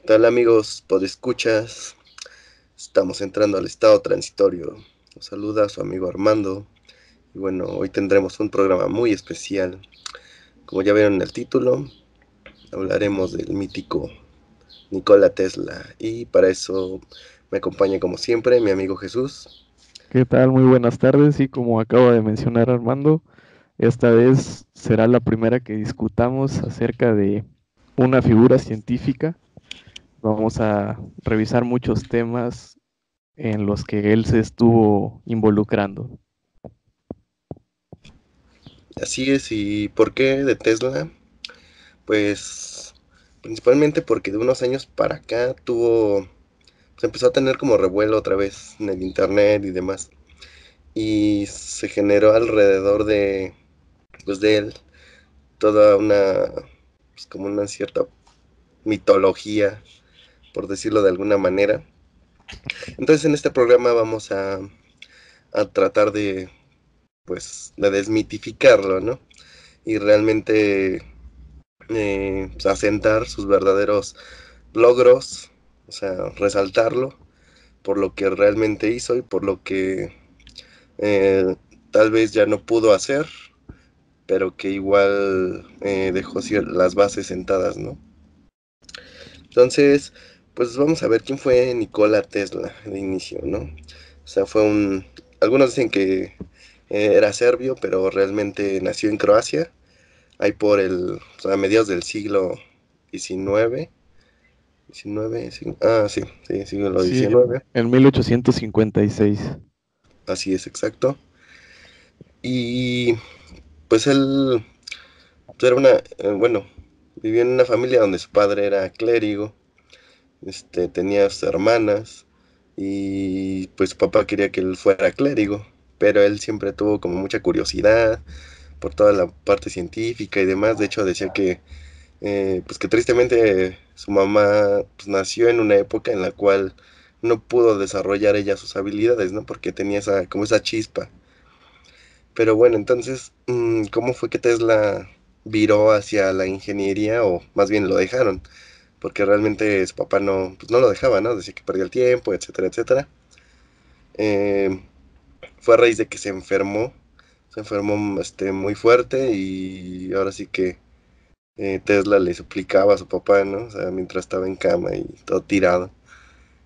¿Qué tal, amigos podescuchas? Estamos entrando al estado transitorio. Nos saluda su amigo Armando. Y bueno, hoy tendremos un programa muy especial. Como ya vieron en el título, hablaremos del mítico Nikola Tesla. Y para eso me acompaña como siempre mi amigo Jesús. ¿Qué tal? Muy buenas tardes y como acaba de mencionar Armando, esta vez será la primera que discutamos acerca de una figura científica. Vamos a revisar muchos temas en los que él se estuvo involucrando. Así es, ¿y por qué de Tesla? Pues principalmente porque de unos años para acá se empezó a tener como revuelo otra vez en el internet y demás. Y se generó alrededor de él toda pues como una cierta mitología, por decirlo de alguna manera. Entonces en este programa vamos a tratar de desmitificarlo, ¿no? Y realmente pues, asentar sus verdaderos logros, o sea, resaltarlo por lo que realmente hizo y por lo que eh, tal vez ya no pudo hacer, pero que igual dejó las bases sentadas, ¿no? Entonces, pues vamos a ver quién fue Nikola Tesla de inicio, ¿no? O sea, algunos dicen que era serbio, pero realmente nació en Croacia, ahí o sea, a mediados del siglo XIX, sí, sí, siglo Sí, XIX, en 1856. así es exacto. Y pues él era bueno, vivió en una familia donde su padre era clérigo. Tenía sus hermanas y pues su papá quería que él fuera clérigo, pero él siempre tuvo como mucha curiosidad por toda la parte científica y demás. De hecho, decía pues que tristemente su mamá pues, nació en una época en la cual no pudo desarrollar ella sus habilidades, ¿no? Porque tenía como esa chispa. Pero bueno, entonces, ¿cómo fue que Tesla viró hacia la ingeniería o más bien lo dejaron? Porque realmente su papá pues no lo dejaba, ¿no? Decía que perdía el tiempo, etcétera, etcétera. Eh, Fue a raíz de que se enfermó muy fuerte y ahora sí que Tesla le suplicaba a su papá, ¿no? O sea, mientras estaba en cama y todo tirado.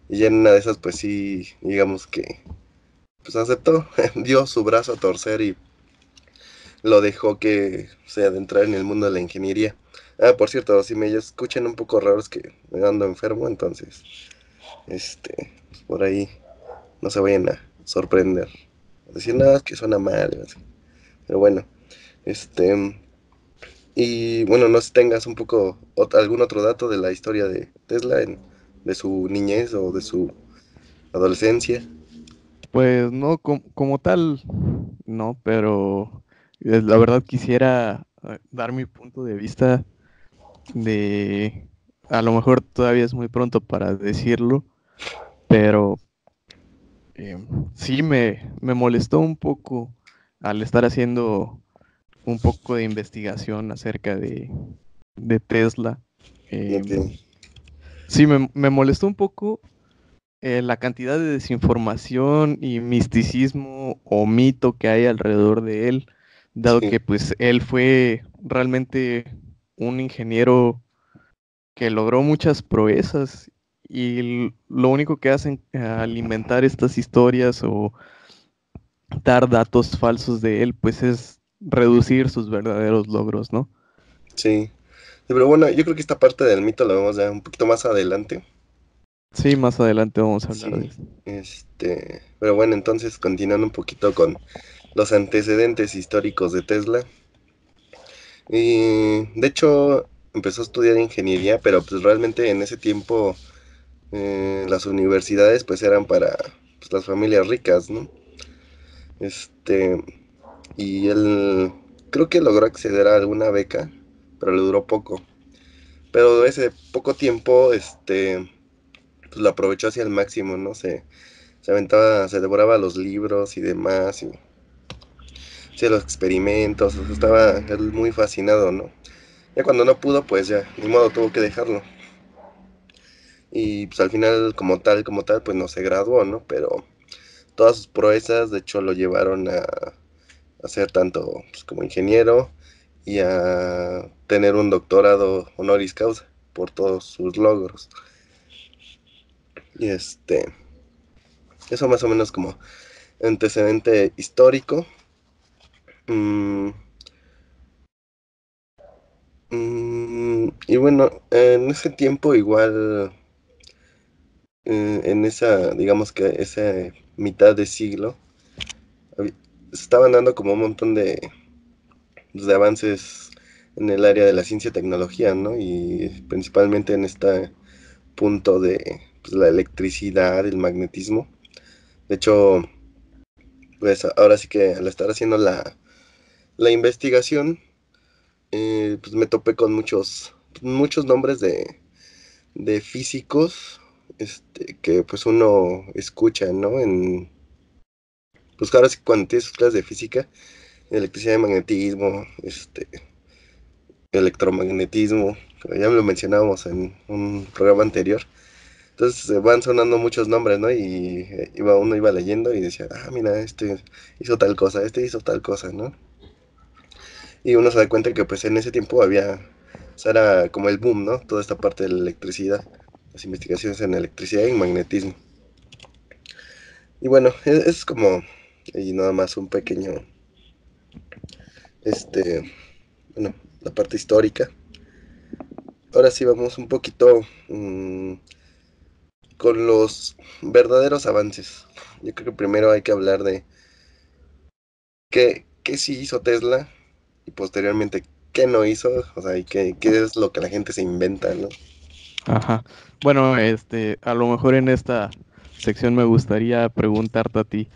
Y ya en una de esas, pues sí, digamos que, pues aceptó, dio su brazo a torcer y lo dejó que se adentrara en el mundo de la ingeniería. Ah, por cierto, si me escuchan un poco raros que me ando enfermo, entonces pues por ahí no se vayan a sorprender. Decir nada, que suena mal, así. Pero bueno, este, y bueno, no sé si tengas un poco algún otro dato de la historia de Tesla, de su niñez o de su adolescencia. Pues no, como tal, no, pero la verdad quisiera dar mi punto de vista de, a lo mejor todavía es muy pronto para decirlo, pero eh, sí me molestó un poco al estar haciendo un poco de investigación acerca de Tesla. Eh, Ok, sí, me molestó un poco la cantidad de desinformación y misticismo o mito que hay alrededor de él, dado sí, que pues él fue realmente un ingeniero que logró muchas proezas y lo único que hacen alimentar estas historias o dar datos falsos de él, pues es reducir sus verdaderos logros, ¿no? sí. Sí, pero bueno, yo creo que esta parte del mito la vemos ya un poquito más adelante. Sí, más adelante vamos a hablar de Sí, eso. pero bueno, entonces continuando un poquito con los antecedentes históricos de Tesla. Y de hecho empezó a estudiar ingeniería, pero pues realmente en ese tiempo las universidades pues eran para pues, las familias ricas, ¿no? Este, y él creo que logró acceder a alguna beca, pero le duró poco. Pero ese poco tiempo, pues lo aprovechó hacia el máximo, ¿no? Se aventaba, se devoraba los libros y demás, y hacía los experimentos, o sea, estaba él muy fascinado, ¿no? Ya cuando no pudo, pues ya, ni modo, tuvo que dejarlo. y pues al final como tal, pues no se graduó, ¿no? Pero todas sus proezas, de hecho, lo llevaron a ser tanto pues, como ingeniero y a tener un doctorado honoris causa por todos sus logros. Y eso más o menos como antecedente histórico. Mm, y bueno, en ese tiempo igual, en esa, digamos que esa mitad de siglo, habí- estaban dando como un montón pues, de avances en el área de la ciencia y tecnología, ¿no? Y principalmente en este punto de pues, la electricidad, el magnetismo. De hecho, pues ahora sí que al estar haciendo la investigación, pues me topé con muchos nombres de físicos, que pues uno escucha, ¿no? Pues ahora sí cuando tienes sus clases de física, electricidad y magnetismo, electromagnetismo, ya lo mencionábamos en un programa anterior. Entonces se van sonando muchos nombres, ¿no? Y uno iba leyendo y decía, ah, mira, este hizo tal cosa, este hizo tal cosa, ¿no? Y uno se da cuenta que pues en ese tiempo o sea, era como el boom, ¿no? Toda esta parte de la electricidad, las investigaciones en electricidad y magnetismo. Y bueno, es como, y nada más un pequeño, este, bueno, la parte histórica. Ahora sí vamos un poquito con los verdaderos avances. Yo creo que primero hay que hablar de qué sí hizo Tesla y posteriormente qué no hizo, o sea, y qué es lo que la gente se inventa, ¿no? Ajá. Bueno, a lo mejor en esta sección me gustaría preguntarte a ti,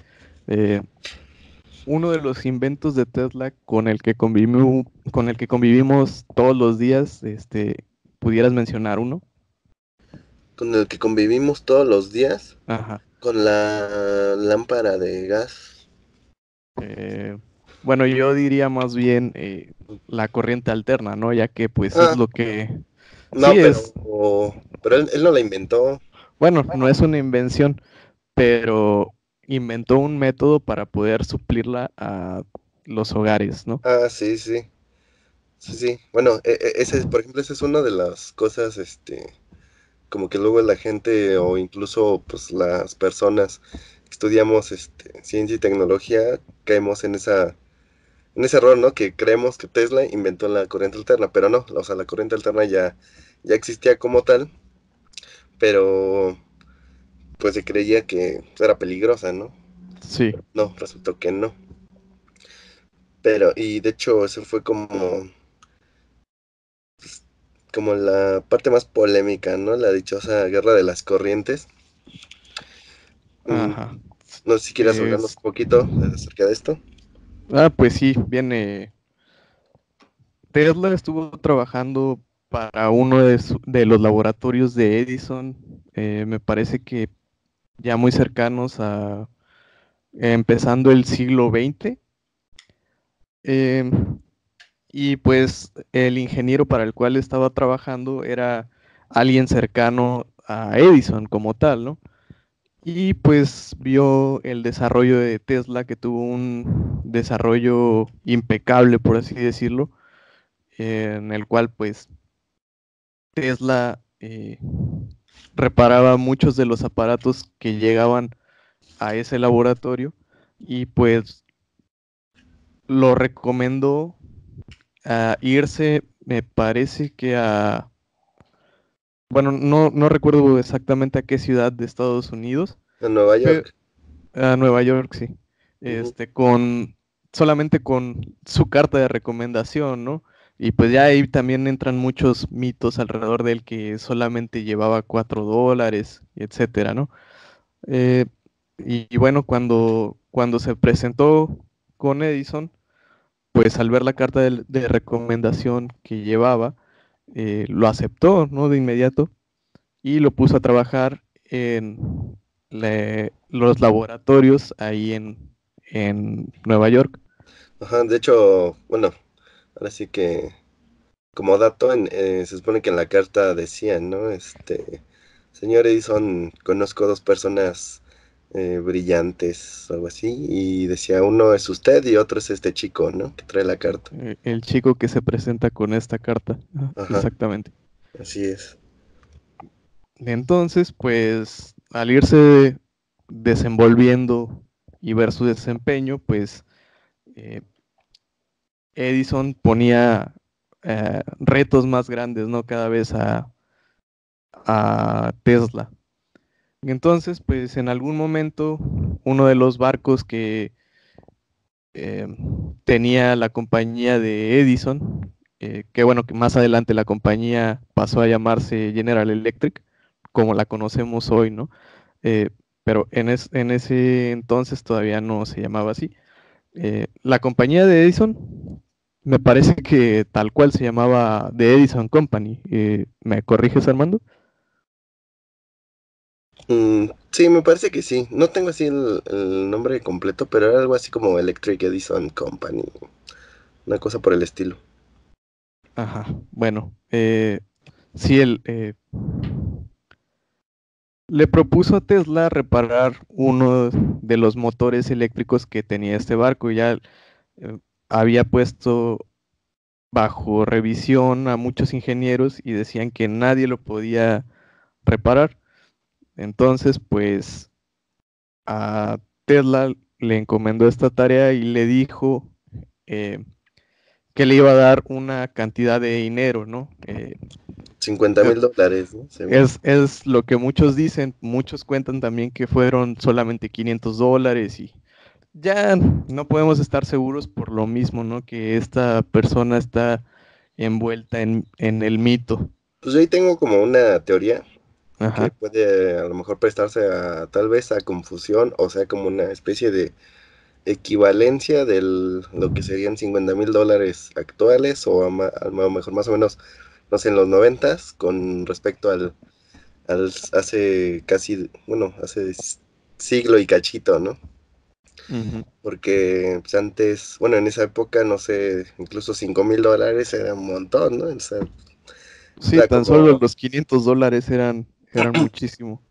eh, uno de los inventos de Tesla con el que convivimos todos los días, ¿pudieras mencionar uno? Con el que convivimos todos los días, Ajá. con la lámpara de gas. Eh, bueno, yo diría más bien la corriente alterna, ¿no? Ya que pues es Ah, lo que sí no, es, pero él no la inventó. bueno, no es una invención, pero inventó un método para poder suplirla a los hogares, ¿no? Ah, sí, sí, sí, sí. Bueno, por ejemplo, esa es una de las cosas, como que luego la gente o incluso pues las personas que estudiamos, ciencia y tecnología, caemos en ese error, ¿no? Que creemos que Tesla inventó la corriente alterna, pero no, o sea, la corriente alterna ya existía como tal, pero pues se creía que era peligrosa, ¿no? Sí, No, resultó que no. Pero, y de hecho, eso fue como la parte más polémica, ¿no? La dichosa guerra de las corrientes. Mm, ajá. no sé si quieras hablarnos Es, un poquito acerca de esto. pues sí, viene. Tesla estuvo trabajando para uno de los laboratorios de Edison, me parece que ya muy cercanos a empezando el siglo XX. em, y pues el ingeniero para el cual estaba trabajando era alguien cercano a Edison como tal, ¿no? Y pues vio el desarrollo de Tesla, que tuvo un desarrollo impecable, por así decirlo, en el cual pues Tesla reparaba muchos de los aparatos que llegaban a ese laboratorio y pues lo recomendó a irse, me parece que bueno, no recuerdo exactamente a qué ciudad de Estados Unidos, En Nueva pero York. a Nueva York, sí. Ujú. Solamente con su carta de recomendación, ¿no? Y pues ya ahí también entran muchos mitos alrededor de él que solamente llevaba $4, etcétera, ¿no? Eh, y bueno, cuando se presentó con Edison, pues al ver la carta de recomendación que llevaba, lo aceptó, ¿no? De inmediato y lo puso a trabajar en los laboratorios ahí en Nueva York. Ajá, de hecho, bueno, ahora sí que como dato, se supone que en la carta decía, ¿no? señor Edison, conozco dos personas brillantes o algo así, y decía, uno es usted y otro es este chico, ¿no? Que trae la carta. El chico que se presenta con esta carta. Ajá, Exactamente. así es. Entonces, pues al irse desenvolviendo y ver su desempeño, pues eh, Edison ponía retos más grandes, ¿no? Cada vez a Tesla. Entonces, pues en algún momento, uno de los barcos que eh, tenía la compañía de Edison, que bueno, que más adelante la compañía pasó a llamarse General Electric, como la conocemos hoy, ¿no? Eh, pero en ese entonces todavía no se llamaba así. La compañía de Edison, me parece que tal cual se llamaba The Edison Company. ¿Me corriges, Armando? Sí, me parece que sí. No tengo así el nombre completo, pero era algo así como Electric Edison Company, una cosa por el estilo. Ajá, bueno, sí, le propuso a Tesla reparar uno de los motores eléctricos que tenía este barco. Ya eh, había puesto bajo revisión a muchos ingenieros y decían que nadie lo podía reparar. Entonces, pues a Tesla le encomendó esta tarea y le dijo eh, que le iba a dar una cantidad de dinero, ¿no? 50 Eh, mil dólares, ¿no? Según. es lo que muchos dicen, muchos cuentan también que fueron solamente $500 y ya no podemos estar seguros por lo mismo, ¿no? Que esta persona está envuelta en el mito. Pues yo ahí tengo como una teoría que Ajá. puede a lo mejor prestarse a tal vez a confusión, o sea, como una especie de equivalencia de lo que serían 50 mil dólares actuales, o a lo mejor más o menos, no sé, en los noventas, con respecto hace casi, bueno, hace siglo y cachito, ¿no? Ujú. Porque pues, antes, bueno, en esa época, no sé, incluso 5 mil dólares era un montón, ¿no? O sea, Sí, era tan solo como, los $500 eran muchísimo.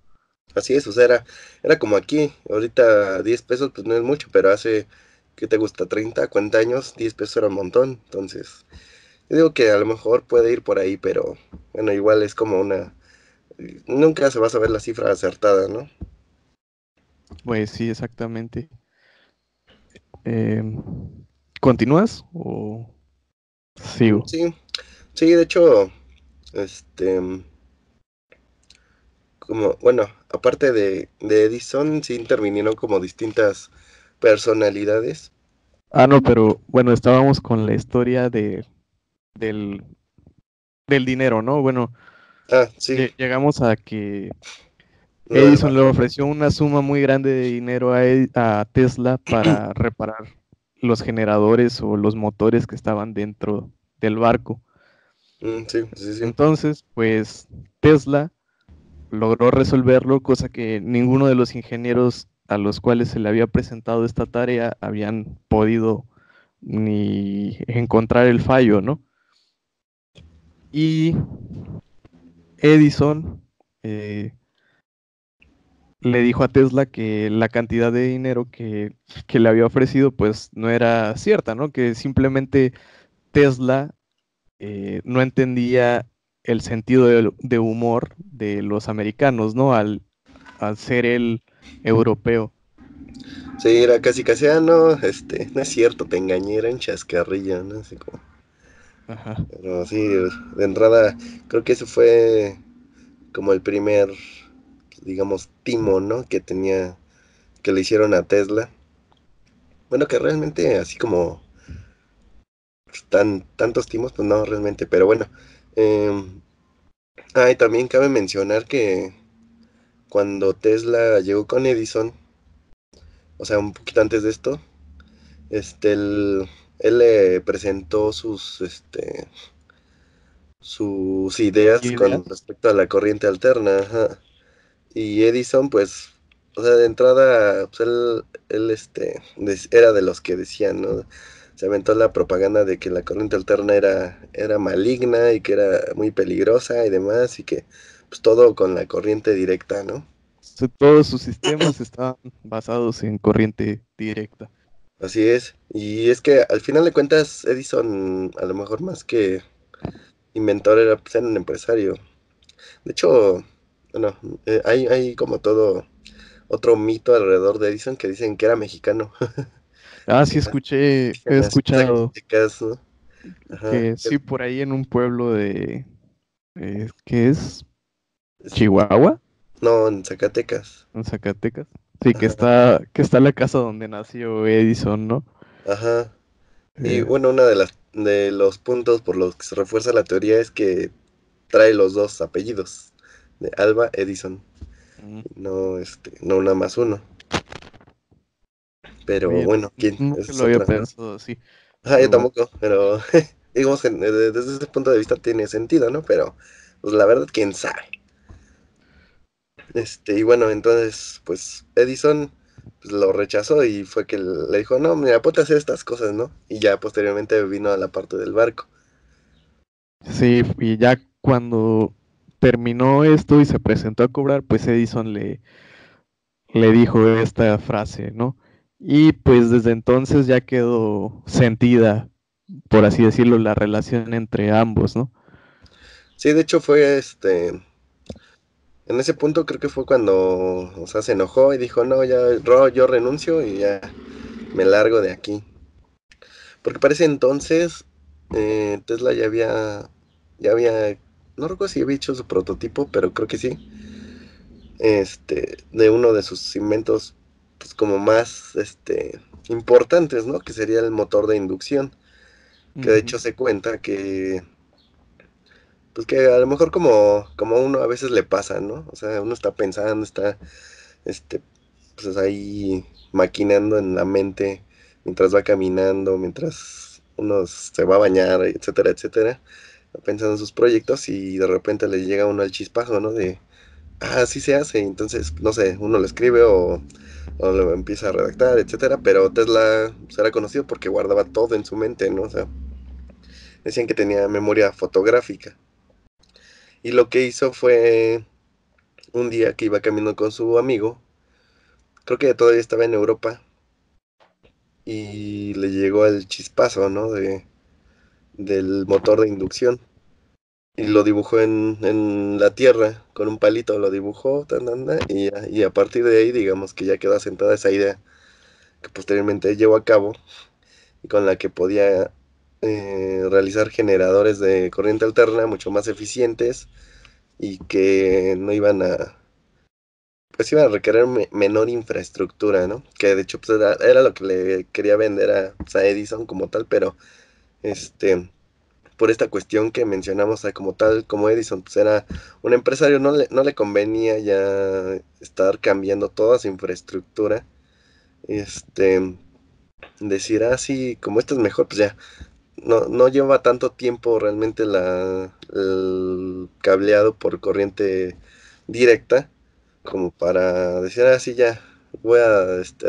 así es, o sea, era como aquí, ahorita 10 pesos pues no es mucho, pero hace, ¿qué te gusta? 30, 40 años, 10 pesos era un montón. Entonces, yo digo que a lo mejor puede ir por ahí, pero bueno, igual es como nunca se va a saber la cifra acertada, ¿no? Pues sí, exactamente. Em, ¿Continúas o sigo? Sí, sí, de hecho, este, como, bueno, aparte de Edison, sí intervinieron como distintas personalidades. Ah, no, pero bueno, estábamos con la historia del, del dinero, ¿no? Bueno, Ah, sí, llegamos a que lo del Edison le barco. ofreció una suma muy grande de dinero a Tesla para reparar los generadores o los motores que estaban dentro del barco. Sí, sí, sí. Entonces, pues Tesla logró resolverlo, cosa que ninguno de los ingenieros a los cuales se le había presentado esta tarea habían podido ni encontrar el fallo, ¿no? Y Edison eh, le dijo a Tesla que la cantidad de dinero que le había ofrecido pues no era cierta, ¿no? Que simplemente Tesla no entendía el sentido de humor de los americanos, ¿no? Al ser el europeo. Sí, era casi casi, no, no es cierto, te engañé, era un chascarrillo, ¿no? Así como, Ajá. pero sí, de entrada, creo que ese fue como el primer, digamos, timo, ¿no? Que le hicieron a Tesla. Bueno, que realmente así como tantos timos, pues no, realmente, pero bueno. em, y también cabe mencionar que cuando Tesla llegó con Edison, o sea, un poquito antes de esto, él le presentó sus ideas con ¿Ideas? respecto a la corriente alterna, ajá. Y Edison, pues, o sea, de entrada, pues él era de los que decían, ¿no? Se aventó la propaganda de que la corriente alterna era maligna y que era muy peligrosa y demás, y que pues todo con la corriente directa, ¿no? Todos sus sistemas estaban basados en corriente directa. Así es. Y es que al final de cuentas, Edison, a lo mejor más que inventor, era, pues, era un empresario. De hecho, bueno, hay como todo otro mito alrededor de Edison que dicen que era mexicano, Ah, que, sí escuché, que he nació en escuchado Zacatecas, ¿no? Ajá. que sí, por ahí en un pueblo de, ¿qué es? Es- Chihuahua, no, en Zacatecas. en Zacatecas. Sí, Ajá. que está la casa donde nació Edison, ¿no? Ajá. Y Eh, bueno, una de los puntos por los que se refuerza la teoría es que trae los dos apellidos de Alba Edison, mm, no no una más uno. Pero Oye, bueno, ¿quién? Esa nunca es lo había otra. pensado así, Ah, yo pero bueno. tampoco, pero digamos que desde ese punto de vista tiene sentido, ¿no? Pero pues la verdad, quién sabe. Y bueno, entonces, pues Edison pues, lo rechazó y fue que le dijo, no, mira, ponte a hacer estas cosas, ¿no? Y ya posteriormente vino a la parte del barco. Sí, y ya cuando terminó esto y se presentó a cobrar, pues Edison le dijo esta frase, ¿no? Y pues desde entonces ya quedó sentida, por así decirlo, la relación entre ambos, ¿no? Sí, de hecho fue en ese punto creo que fue cuando, o sea, se enojó y dijo, no, ya, yo renuncio y ya me largo de aquí. Porque parece entonces Tesla ya había, no recuerdo si había hecho su prototipo, pero creo que sí, de uno de sus inventos, pues como más, importantes, ¿no? Que sería el motor de inducción, que de Ujú. hecho se cuenta que, pues que a lo mejor como a uno a veces le pasa, ¿no? O sea, uno está pensando, está, este, pues ahí maquinando en la mente mientras va caminando, mientras uno se va a bañar, etcétera, etcétera, pensando en sus proyectos y de repente le llega a uno el chispazo, ¿no? De, ah, así se hace, entonces, no sé, uno lo escribe o lo empieza a redactar, etcétera, pero Tesla será conocido porque guardaba todo en su mente, ¿no? O sea, decían que tenía memoria fotográfica. Y lo que hizo fue un día que iba caminando con su amigo, creo que todavía estaba en Europa, y le llegó el chispazo, ¿no? Del motor de inducción. Y lo dibujó en la tierra, con un palito lo dibujó, tan, tan, tan, y a partir de ahí, digamos que ya quedó asentada esa idea que posteriormente llevó a cabo y con la que podía realizar generadores de corriente alterna mucho más eficientes y que no iban pues iban a requerir menor infraestructura, ¿no? Que de hecho pues era lo que le quería vender pues, a Edison como tal, pero este, por esta cuestión que mencionamos, o sea, como tal, como Edison, pues era un empresario, no le convenía ya estar cambiando toda su infraestructura, este, decir, ah, sí, como esto es mejor, pues ya, no lleva tanto tiempo realmente el cableado por corriente directa, como para decir, ah, sí, ya, voy a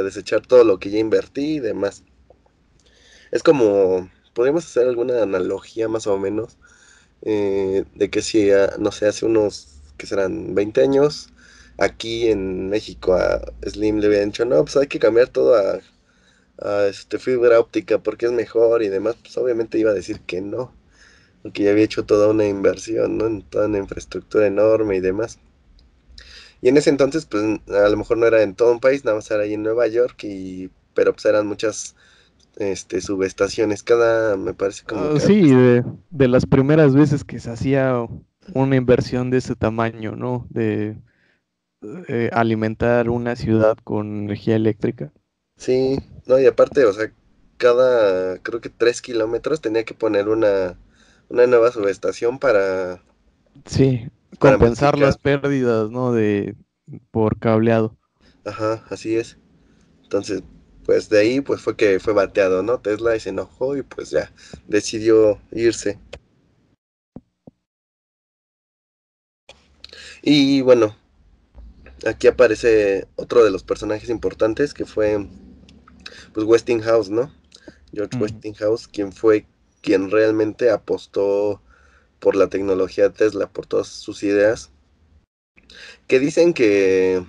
desechar todo lo que ya invertí y demás. Es como, podríamos hacer alguna analogía más o menos de que si, no sé, hace unos, que serán 20 años, aquí en México a Slim le habían dicho, no, pues hay que cambiar todo a fibra óptica porque es mejor y demás, pues obviamente iba a decir que no, porque ya había hecho toda una inversión, ¿no? En toda una infraestructura enorme y demás. Y en ese entonces, pues a lo mejor no era en todo un país, nada más era ahí en Nueva York, pero pues eran muchas subestaciones, me parece como Ah, cada sí, de las primeras veces que se hacía una inversión de ese tamaño, ¿no? De alimentar una ciudad con energía eléctrica. Sí, no, y aparte, o sea, creo que 3 kilómetros tenía que poner una nueva subestación Sí, para compensar multiplicar. las pérdidas, ¿no? De por cableado. Ajá, así es. Entonces, pues de ahí pues fue que fue bateado, ¿no? Tesla y se enojó y pues ya decidió irse. Y bueno, aquí aparece otro de los personajes importantes que fue pues Westinghouse, ¿no? George Ujú. Westinghouse, quien fue quien realmente apostó por la tecnología Tesla, por todas sus ideas. Que dicen que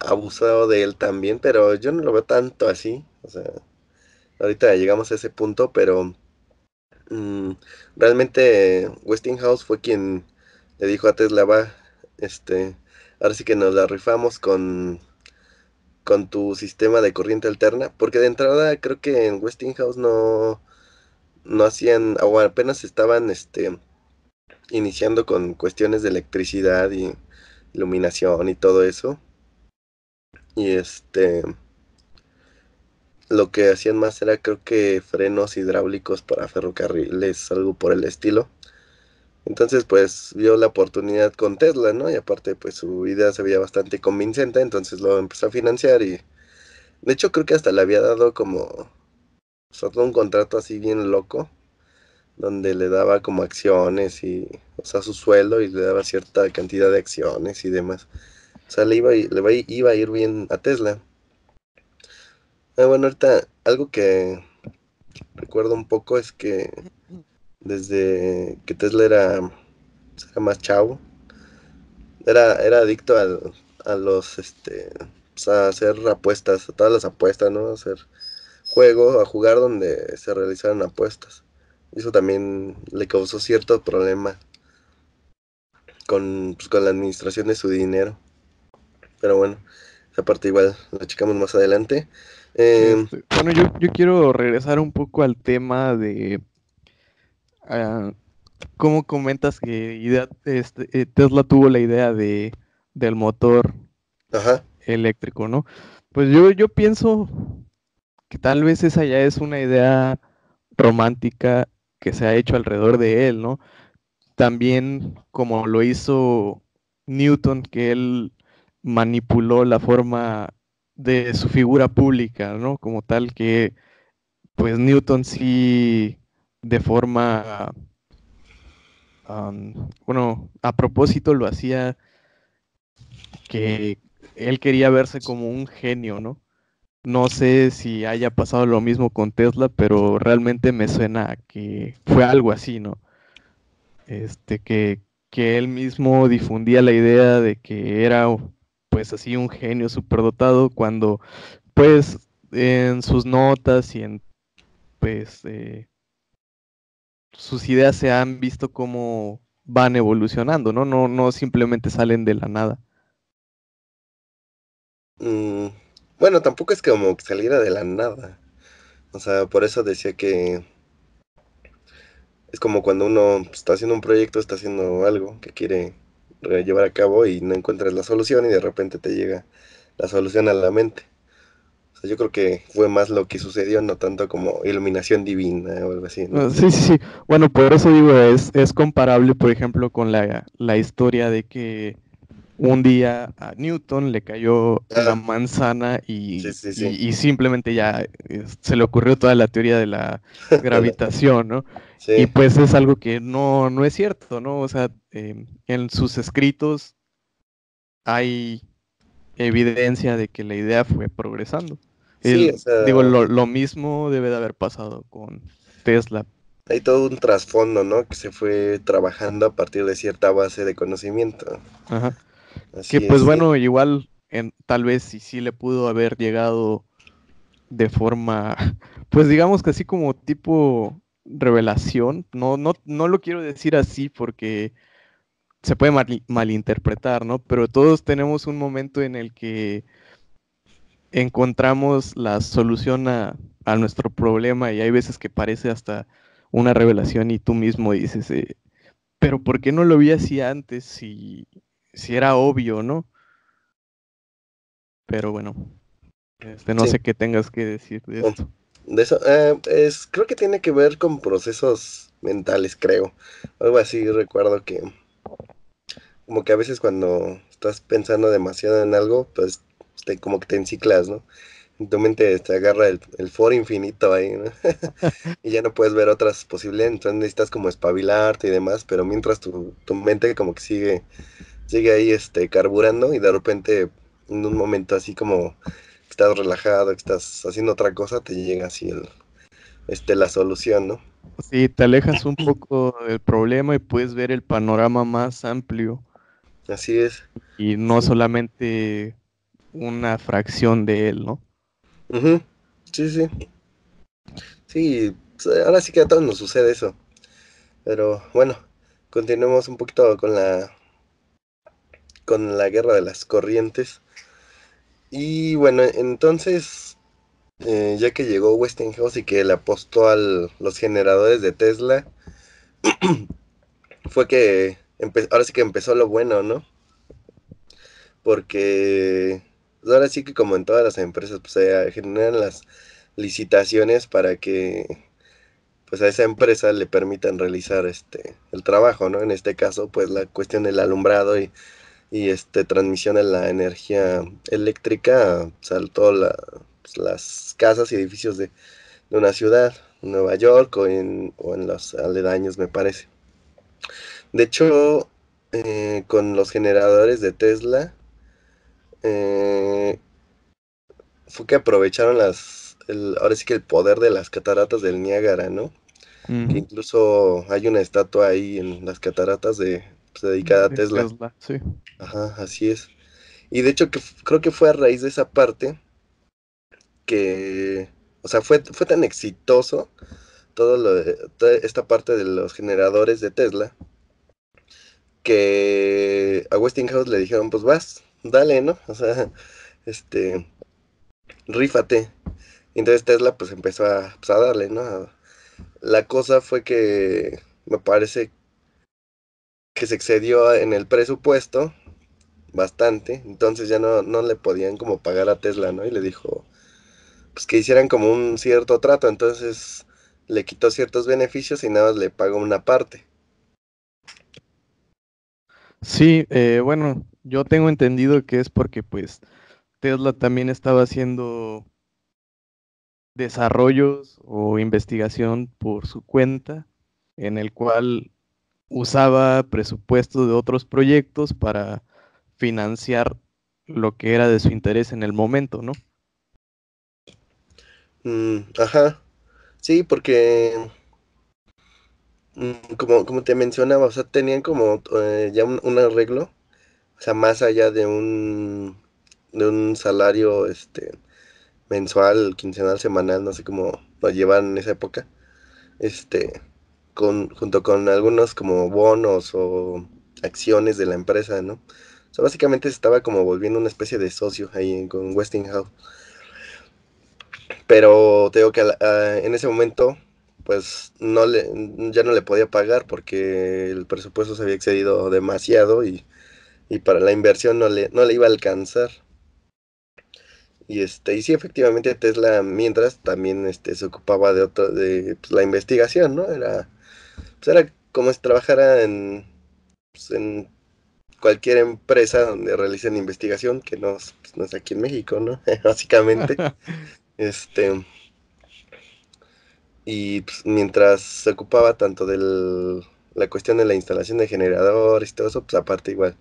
ha abusado de él también, pero yo no lo veo tanto así. O sea, ahorita llegamos a ese punto, pero mm, realmente Westinghouse fue quien le dijo a Tesla, va, ahora sí que nos la rifamos con tu sistema de corriente alterna, porque de entrada creo que en Westinghouse no hacían, o apenas estaban, iniciando con cuestiones de electricidad y iluminación y todo eso. Y lo que hacían más era creo que frenos hidráulicos para ferrocarriles, algo por el estilo. Entonces pues vio la oportunidad con Tesla, ¿no? Y aparte pues su idea se veía bastante convincente, entonces lo empezó a financiar y de hecho creo que hasta le había dado como, o sea, todo un contrato así bien loco, donde le daba como acciones y, o sea, su sueldo y le daba cierta cantidad de acciones y demás. O sea, iba a ir bien a Tesla. Bueno, ahorita algo que recuerdo un poco es que desde que Tesla era más chavo, era adicto a los, pues, a hacer apuestas, a todas las apuestas, ¿no? A hacer juego, a jugar donde se realizaran apuestas. Y eso también le causó cierto problema pues, con la administración de su dinero. Pero bueno, esa parte igual la checamos más adelante. Eh, Bueno, yo quiero regresar un poco al tema de ah, cómo comentas que Tesla tuvo la idea del motor ajá. eléctrico, ¿no? Pues yo pienso que tal vez esa ya es una idea romántica que se ha hecho alrededor de él, ¿no? También como lo hizo Newton, que él manipuló la forma de su figura pública, ¿no? Como tal que, pues Newton sí, de forma, bueno, a propósito lo hacía que él quería verse como un genio, ¿no? No sé si haya pasado lo mismo con Tesla, pero realmente me suena a que fue algo así, ¿no? Que él mismo difundía la idea de que era pues así un genio superdotado cuando pues en sus notas y en pues sus ideas se han visto cómo van evolucionando, ¿no? No simplemente salen de la nada. mm, bueno, tampoco es como que saliera de la nada. O sea, por eso decía que es como cuando uno pues, está haciendo un proyecto, está haciendo algo que quiere llevar a cabo y no encuentras la solución y de repente te llega la solución a la mente. O sea, yo creo que fue más lo que sucedió, no tanto como iluminación divina o algo así, ¿no? Sí, sí, sí. Bueno, por eso digo, es comparable, por ejemplo, con la historia de que un día a Newton le cayó una Ah, manzana sí, sí, sí. y simplemente ya se le ocurrió toda la teoría de la gravitación, ¿no? Y Sí. pues es algo que no es cierto, ¿no? O sea, en sus escritos hay evidencia de que la idea fue progresando. Sí, o Digo, sea, lo mismo debe de haber pasado con Tesla. hay todo un trasfondo, ¿no? Que se fue trabajando a partir de cierta base de conocimiento. Ajá. Que Así pues es, sí. bueno, igual tal vez sí le pudo haber llegado de forma, pues digamos que así como tipo revelación. No lo quiero decir así porque se puede malinterpretar, ¿no? Pero todos tenemos un momento en el que encontramos la solución a nuestro problema y hay veces que parece hasta una revelación y tú mismo dices, pero ¿por qué no lo vi así antes si era obvio, ¿no? Pero bueno, no Sí. sé qué tengas que decir de Bueno, esto. de eso, creo que tiene que ver con procesos mentales, creo. Algo así, recuerdo que como que a veces cuando estás pensando demasiado en algo, pues como que te enciclas, ¿no? En tu mente te agarra el foro infinito ahí, ¿no? Y ya no puedes ver otras posibilidades, entonces necesitas como espabilarte y demás, pero mientras tu mente como que sigue ahí carburando y de repente en un momento así como que estás relajado, que estás haciendo otra cosa, te llega así la solución, ¿no? Sí, te alejas un poco del problema y puedes ver el panorama más amplio así es. y no Sí. solamente una fracción de él, ¿no? Ujú. Sí, sí. Sí, ahora sí que a todos nos sucede eso. Pero bueno, continuemos un poquito con la guerra de las corrientes. Y bueno, entonces, ya que llegó Westinghouse y que le apostó a los generadores de Tesla, fue que ahora sí que empezó lo bueno, ¿no? Porque pues, ahora sí que como en todas las empresas, pues se generan las licitaciones para que pues a esa empresa le permitan realizar el trabajo, ¿no? En este caso, pues la cuestión del alumbrado y transmisión de la energía eléctrica, o sea, todas pues, las casas y edificios de una ciudad, Nueva York o en los aledaños, me parece. De hecho, con los generadores de Tesla, eh, fue que aprovecharon ahora sí que el poder de las cataratas del Niágara, ¿no? Que Ujú. incluso hay una estatua ahí en las cataratas pues, dedicada a De Tesla. Tesla, sí. Ajá, así es. Y de hecho que creo que fue a raíz de esa parte que, o sea, fue tan exitoso toda esta parte de los generadores de Tesla que a Westinghouse le dijeron, pues vas, dale, ¿no? O sea, este, rífate. Y entonces Tesla pues empezó pues, a darle, ¿no? La cosa fue que me parece que se excedió en el presupuesto bastante, entonces ya no le podían como pagar a Tesla, ¿no? Y le dijo, pues que hicieran como un cierto trato, entonces le quitó ciertos beneficios y nada más le pagó una parte. Sí, bueno, yo tengo entendido que es porque pues Tesla también estaba haciendo desarrollos o investigación por su cuenta, en el cual usaba presupuesto de otros proyectos para financiar lo que era de su interés en el momento, ¿no? Ajá, sí, porque como te mencionaba, o sea, tenían como ya un arreglo, o sea, más allá de un salario mensual, quincenal, semanal, no sé cómo lo llevan en esa época, este, junto con algunos como bonos o acciones de la empresa, ¿no? O sea, básicamente se estaba como volviendo una especie de socio ahí con Westinghouse. Pero te digo que en ese momento, pues ya no le podía pagar porque el presupuesto se había excedido demasiado y para la inversión no le iba a alcanzar. Y sí, efectivamente Tesla mientras también se ocupaba de pues, la investigación, ¿no? Pues era como si trabajara pues, en cualquier empresa donde realicen investigación, que pues, no es aquí en México, ¿no? Básicamente. Este, y pues, mientras se ocupaba tanto de la cuestión de la instalación de generadores y todo eso, pues aparte igual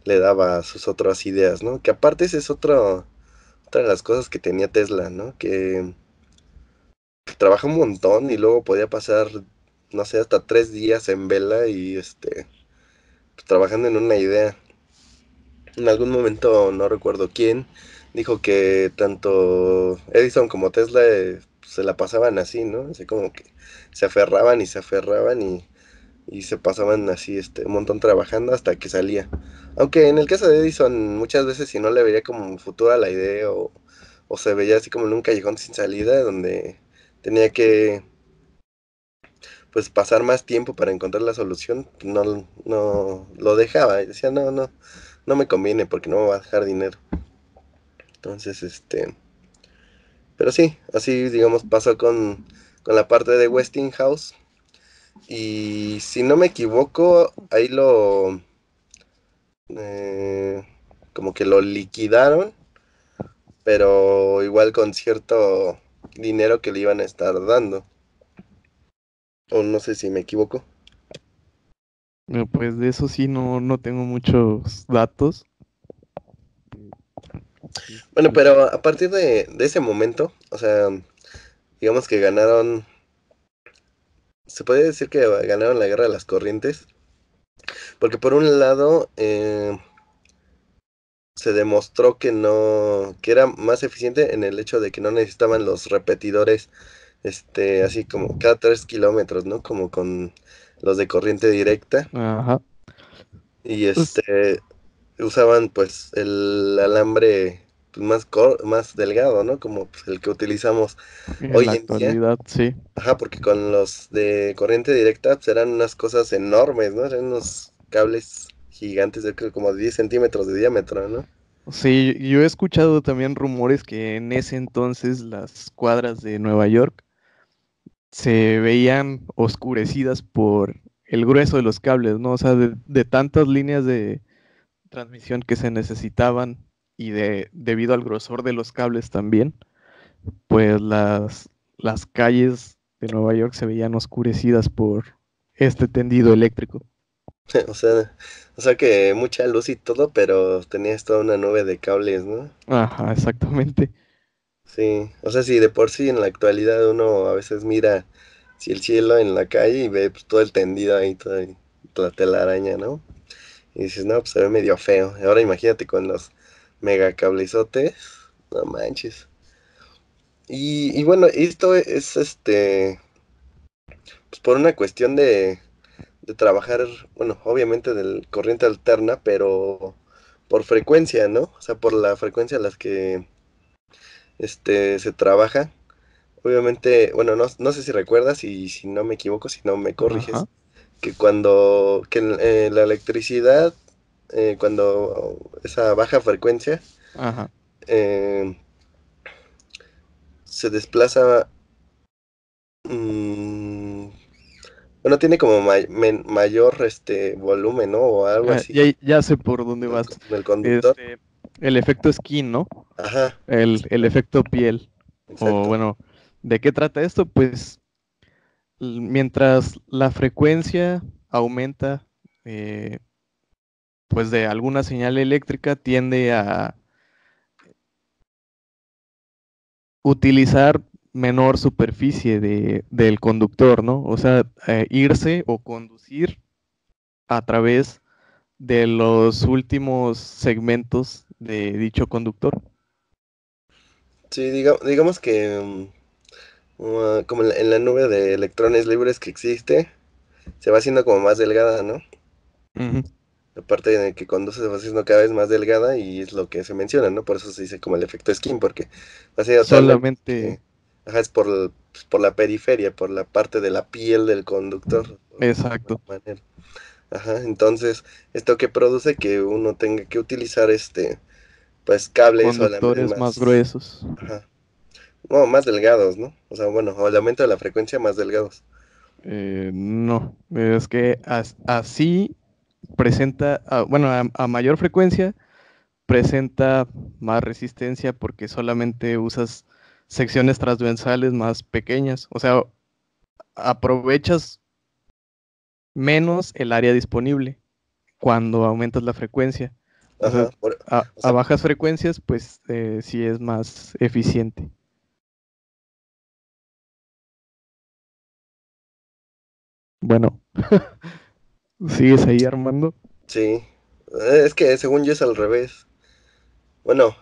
le daba sus otras ideas, ¿no? Que aparte esa es otra de las cosas que tenía Tesla, ¿no? Que trabaja un montón y luego podía pasar, no sé, hasta 3 días en vela y pues, trabajando en una idea. En algún momento, no recuerdo quién, dijo que tanto Edison como Tesla se la pasaban así, ¿no? Así como que se aferraban y se pasaban así un montón trabajando hasta que salía. Aunque en el caso de Edison, muchas veces si no le veía como futuro a la idea o se veía así como en un callejón sin salida donde tenía que pues pasar más tiempo para encontrar la solución, no lo dejaba y decía, no me conviene porque no me va a dejar dinero. Entonces, pero sí, así digamos pasó con la parte de Westinghouse. Y si no me equivoco, ahí eh, como que lo liquidaron, pero igual con cierto dinero que le iban a estar dando. O no sé si me equivoco. Pues de eso sí no tengo muchos datos. Bueno, Este, pero a partir de ese momento, o sea, digamos que se puede decir que ganaron la guerra de las corrientes, Porque por un lado, se demostró que no, que era más eficiente en el hecho de que no necesitaban los repetidores, así como cada 3 kilómetros, ¿no? Como con los de corriente directa. Ajá. Y Pues, usaban pues el alambre pues, más delgado, ¿no? Como pues, el que utilizamos en la hoy en día. actualidad, sí. Ajá, porque con los de corriente directa pues, eran unas cosas enormes, ¿no? Eran unos cables gigantes, yo creo como 10 centímetros de diámetro, ¿no? Sí, yo he escuchado también rumores que en ese entonces las cuadras de Nueva York se veían oscurecidas por el grueso de los cables, ¿no? O sea, de tantas líneas de transmisión que se necesitaban y debido al grosor de los cables también, pues las calles de Nueva York se veían oscurecidas por este tendido eléctrico. O sea, o sea que mucha luz y todo, pero tenías toda una nube de cables, ¿no? Ajá, exactamente. Sí, o sea, sí, de por sí en la actualidad uno a veces mira si el cielo en la calle y ve pues, todo el tendido ahí, toda la telaraña, ¿no? Y dices, no, pues se ve medio feo. Ahora imagínate con los mega cablezotes, no manches. Y bueno, esto es pues por una cuestión de trabajar, bueno, obviamente del corriente alterna, pero por frecuencia, ¿no? O sea, por la frecuencia a las que se trabaja. Obviamente, bueno, no sé si recuerdas y si no me equivoco, si no me Ajá, corriges, que la electricidad, cuando esa baja frecuencia, ajá. eh, se desplaza, mm, bueno, tiene como mayor volumen, ¿no? O algo Ah, así, ya sé por dónde vas. del conductor. Este, el efecto skin, ¿no? Ajá, El efecto piel. O exacto. bueno, ¿de qué trata esto? Pues mientras la frecuencia aumenta, eh, pues de alguna señal eléctrica tiende a utilizar menor superficie del conductor, ¿no? O sea, irse o conducir a través de los últimos segmentos de dicho conductor. Sí, digamos que como en la nube de electrones libres que existe, se va haciendo como más delgada, ¿no? Ujú. La parte de que conduce se va haciendo cada vez más delgada y es lo que se menciona, ¿no? Por eso se dice como el efecto skin, porque va siendo tan delgada Solamente, que, ajá, es pues, por la periferia, por la parte de la piel del conductor, de alguna exacto, manera. Ajá, entonces, esto que produce que uno tenga que utilizar pues cables o alambres conductores más más, gruesos. ajá, no, más delgados, ¿no? O sea, bueno, o el aumento de la frecuencia más delgados. No, es que así presenta, bueno, a mayor frecuencia presenta más resistencia porque solamente usas secciones transversales más pequeñas. O sea, aprovechas menos el área disponible cuando aumentas la frecuencia. O sea, Ajá, o a sea, bajas frecuencias, pues sí es más eficiente. Bueno, ¿sigues ahí, Armando? sí. Es que según yo es al revés. Bueno,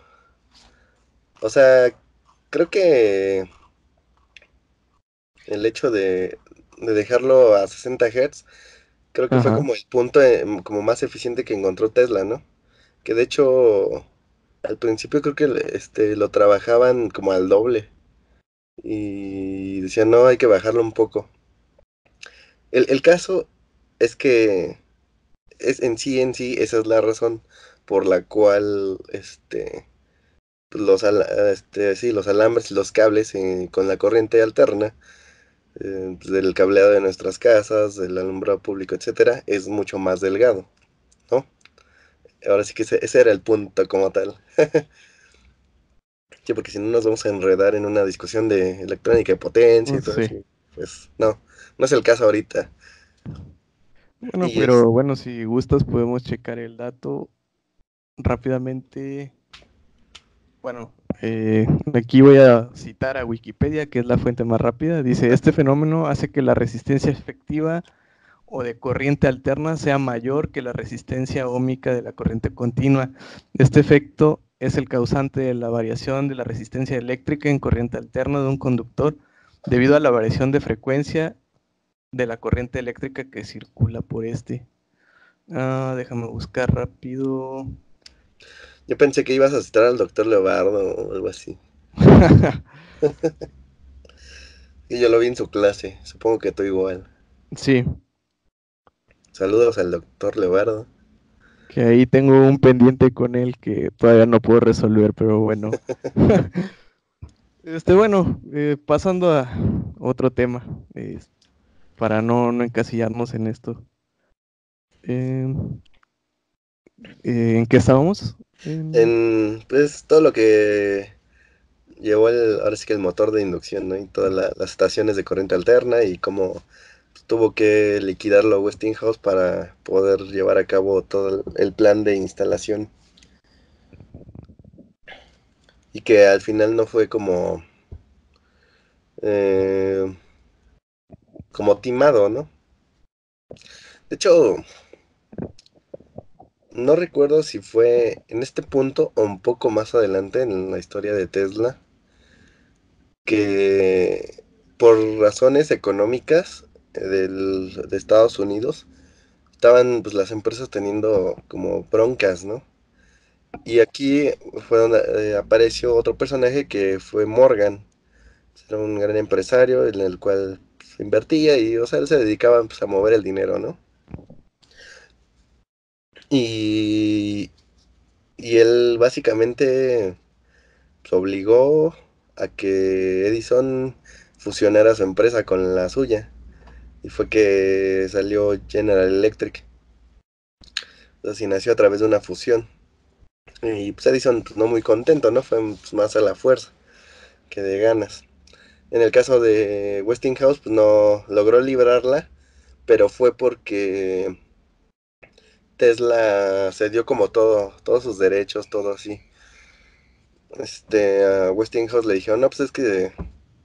o sea, creo que el hecho de dejarlo a 60 Hz, creo que fue Ajá. como el punto como más eficiente que encontró Tesla, ¿no? Que de hecho, al principio creo que lo trabajaban como al doble y decían, no, hay que bajarlo un poco. El caso es que en sí, esa es la razón por la cual, pues, sí, los alambres y los cables con la corriente alterna pues, del cableado de nuestras casas, del alumbrado público, etcétera, es mucho más delgado, ¿no? Ahora sí que ese era el punto como tal. Sí, porque si no nos vamos a enredar en una discusión de electrónica de potencia y todo Sí. eso. Pues no, no es el caso ahorita. Bueno, Y es, pero bueno, si gustas podemos checar el dato rápidamente. Bueno, aquí voy a citar a Wikipedia, que es la fuente más rápida. Dice, este fenómeno hace que la resistencia efectiva o de corriente alterna sea mayor que la resistencia óhmica de la corriente continua. Este efecto es el causante de la variación de la resistencia eléctrica en corriente alterna de un conductor debido a la variación de frecuencia de la corriente eléctrica que circula por este. Déjame buscar rápido. Yo pensé que ibas a citar al doctor Leobardo o algo así. Y yo lo vi en su clase, supongo que tú igual. Sí, Saludos al doctor Leobardo. que ahí tengo un pendiente con él que todavía no puedo resolver, pero bueno. Bueno, pasando a otro tema, para no encasillarnos en esto. Em, ¿En qué estábamos? En, pues, todo lo que llevó ahora sí que el motor de inducción, ¿no? Y todas las estaciones de corriente alterna y cómo pues, tuvo que liquidarlo Westinghouse para poder llevar a cabo todo el plan de instalación. Y que al final no fue eh, como timado, ¿no? De hecho, no recuerdo si fue en este punto o un poco más adelante en la historia de Tesla, que por razones económicas de Estados Unidos, estaban pues las empresas teniendo como broncas, ¿no? Y aquí fue donde apareció otro personaje que fue Morgan. Era un gran empresario en el cual pues, invertía y, o sea, él se dedicaba pues, a mover el dinero, ¿no? Y, y él básicamente pues, obligó a que Edison fusionara su empresa con la suya. Y fue que salió General Electric. Así nació a través de una fusión. Y pues Edison pues, no muy contento, ¿no? Fue pues, más a la fuerza que de ganas. En el caso de Westinghouse, pues no logró librarla, pero fue porque Tesla cedió como todo, todos sus derechos, todo así. A Westinghouse le dijeron, no, pues es que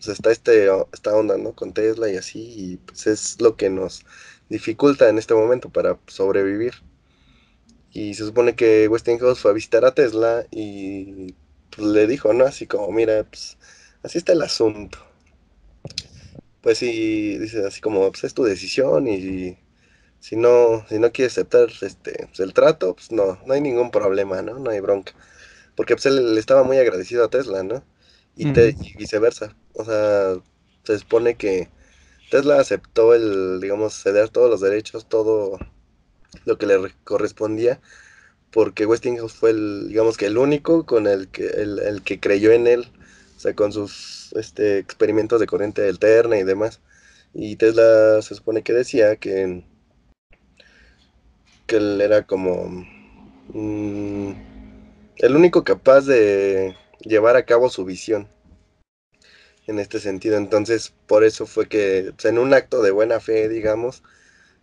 pues está esta onda, ¿no? Con Tesla y así, y pues es lo que nos dificulta en este momento para sobrevivir. Y se supone que Westinghouse fue a visitar a Tesla y pues, le dijo, ¿no? Así como, mira, pues así está el asunto. Pues sí, dice así como, pues es tu decisión y si no quieres aceptar pues, el trato, pues no hay ningún problema, ¿no? No hay bronca. Porque pues él estaba muy agradecido a Tesla, ¿no? Ujú. Y viceversa. O sea, se supone que Tesla aceptó digamos, ceder todos los derechos, todo lo que le correspondía, porque Westinghouse fue digamos que el único con el que creyó en él, o sea, con sus experimentos de corriente alterna y demás. Y Tesla se supone que decía que él era como mm, el único capaz de llevar a cabo su visión en este sentido. Entonces, por eso fue que pues, en un acto de buena fe, digamos,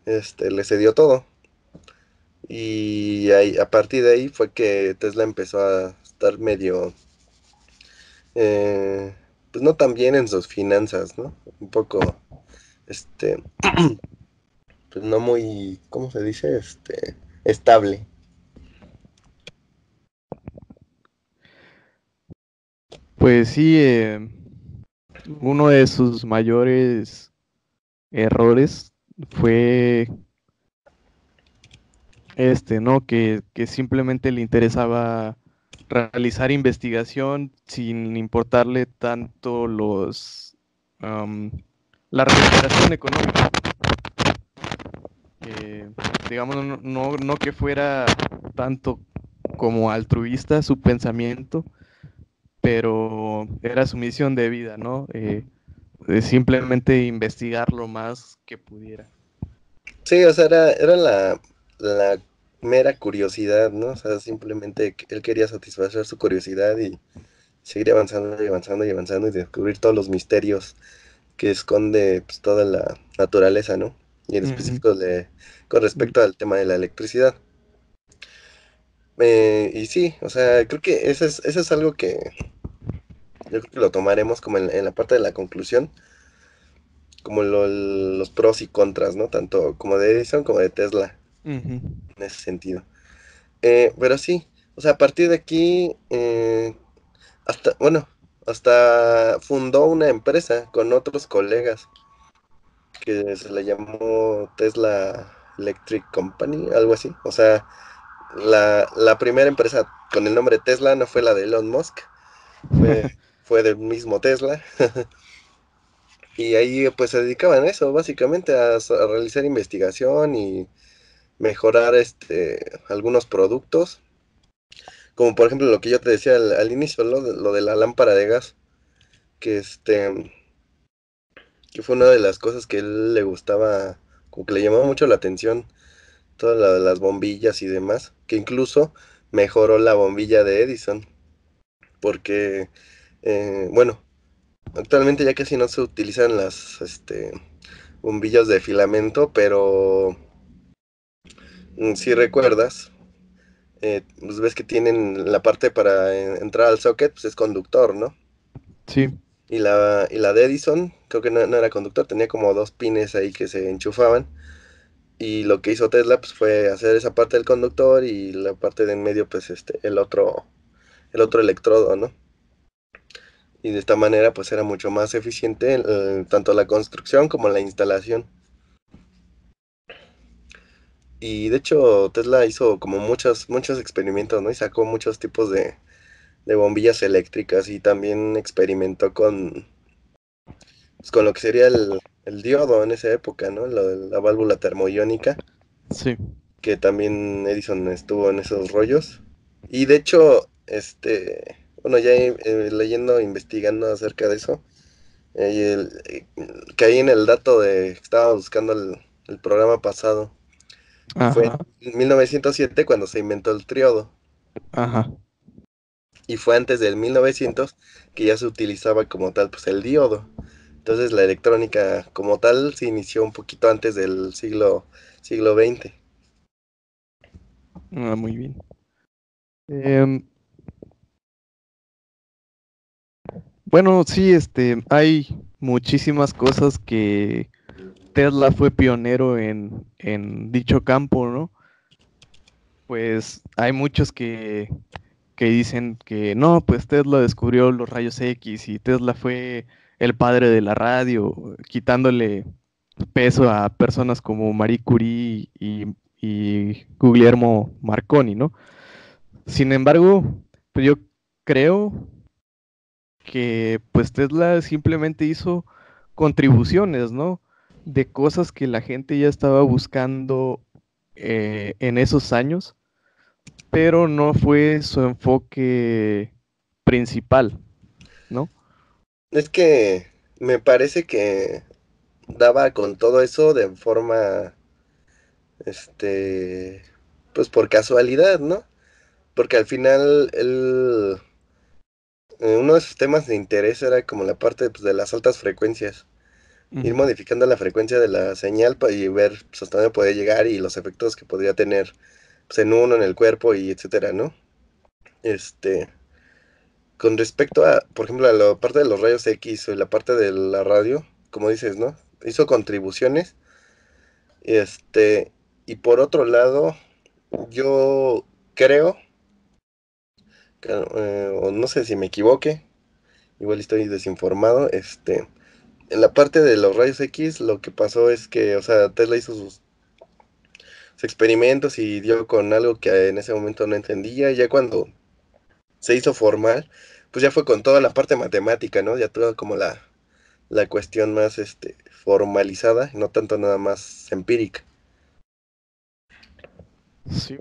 le cedió todo. Y ahí, a partir de ahí fue que Tesla empezó a estar medio, eh, pues no tan bien en sus finanzas, ¿no? Un poco, este, pues no muy, ¿cómo se dice? Estable. Pues sí, uno de sus mayores errores fue ¿no? Que simplemente le interesaba realizar investigación sin importarle tanto am, la recuperación económica. Que, digamos, no que fuera tanto como altruista su pensamiento, pero era su misión de vida, ¿no? De simplemente investigar lo más que pudiera. Sí, o sea, era la mera curiosidad, ¿no? O sea, simplemente él quería satisfacer su curiosidad y seguir avanzando y avanzando y avanzando y descubrir todos los misterios que esconde pues, toda la naturaleza, ¿no? Y en Ujú. específico con respecto al tema de la electricidad. Y sí, o sea, creo que eso es algo que yo creo que lo tomaremos como en la parte de la conclusión, como los pros y contras, ¿no? Tanto como de Edison como de Tesla, Ujú. en ese sentido. Pero sí, o sea, a partir de aquí, bueno, hasta fundó una empresa con otros colegas que se le llamó Tesla Electric Company, algo así. O sea, la primera empresa con el nombre Tesla no fue la de Elon Musk, fue del mismo Tesla. Y ahí pues se dedicaban a eso, básicamente, a realizar investigación y mejorar algunos productos. Como por ejemplo lo que yo te decía al inicio, lo de la lámpara de gas, que que fue una de las cosas que a él le gustaba, como que le llamaba mucho la atención, todas las bombillas y demás, que incluso mejoró la bombilla de Edison, porque, bueno, actualmente ya casi no se utilizan las bombillas de filamento, pero si recuerdas, pues ves que tienen la parte para entrar al socket, pues es conductor, ¿no? Sí. Y la de Edison, creo que no era conductor, tenía como dos pines ahí que se enchufaban. Y lo que hizo Tesla pues, fue hacer esa parte del conductor y la parte de en medio, pues el otro electrodo, ¿no? Y de esta manera pues era mucho más eficiente tanto la construcción como la instalación. Y de hecho Tesla hizo como muchos experimentos, ¿no? Y sacó muchos tipos de bombillas eléctricas y también experimentó con lo que sería el diodo en esa época, ¿no? Lo de la válvula termoiónica, Sí. que también Edison estuvo en esos rollos. Y de hecho, bueno, ya leyendo, investigando acerca de eso, caí en el dato estaba buscando el programa pasado, y fue Ajá. en 1907 cuando se inventó el triodo, Ajá. y fue antes del 1900 que ya se utilizaba como tal, pues el diodo. Entonces la electrónica como tal se inició un poquito antes del siglo XX. Ah, muy bien. Em, bueno, sí, hay muchísimas cosas que Tesla fue pionero en dicho campo, ¿no? Pues hay muchos que dicen que no, pues Tesla descubrió los rayos X y Tesla fue el padre de la radio, quitándole peso a personas como Marie Curie y Guglielmo Marconi, ¿no? Sin embargo, pues yo creo que pues Tesla simplemente hizo contribuciones, ¿no? De cosas que la gente ya estaba buscando en esos años, pero no fue su enfoque principal, ¿no? Es que me parece que daba con todo eso de forma, este, pues por casualidad, ¿no? Porque al final uno de sus temas de interés era como la parte pues, de las altas frecuencias, ir Ujú. modificando la frecuencia de la señal y ver pues, hasta dónde puede llegar y los efectos que podría tener pues, en uno, en el cuerpo y etcétera, ¿no? Este, con respecto a, por ejemplo, a la parte de los rayos X o la parte de la radio, como dices, ¿no? Hizo contribuciones. Este, y por otro lado, yo creo, o no sé si me equivoque, igual estoy desinformado, en la parte de los rayos X, lo que pasó es que, o sea, Tesla hizo sus experimentos y dio con algo que en ese momento no entendía, y ya cuando se hizo formal, pues ya fue con toda la parte matemática, ¿no? Ya toda como la cuestión más, formalizada, y no tanto nada más empírica. Sí.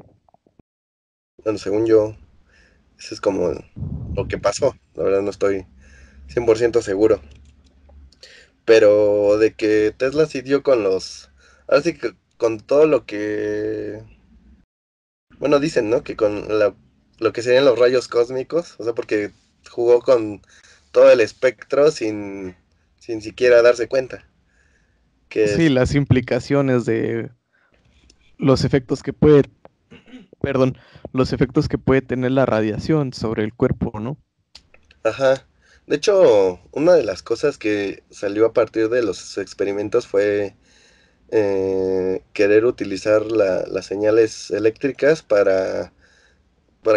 Bueno, según yo, eso es como lo que pasó. La verdad no estoy 100% seguro. Pero de que Tesla sí dio con ahora sí que con todo lo que... Bueno, dicen, ¿no? Que con lo que serían los rayos cósmicos. O sea, porque jugó con todo el espectro sin siquiera darse cuenta. Que Sí, es... las implicaciones de los efectos que puede, perdón, los efectos que puede tener la radiación sobre el cuerpo, ¿no? Ajá. De hecho, una de las cosas que salió a partir de los experimentos fue querer utilizar las señales eléctricas para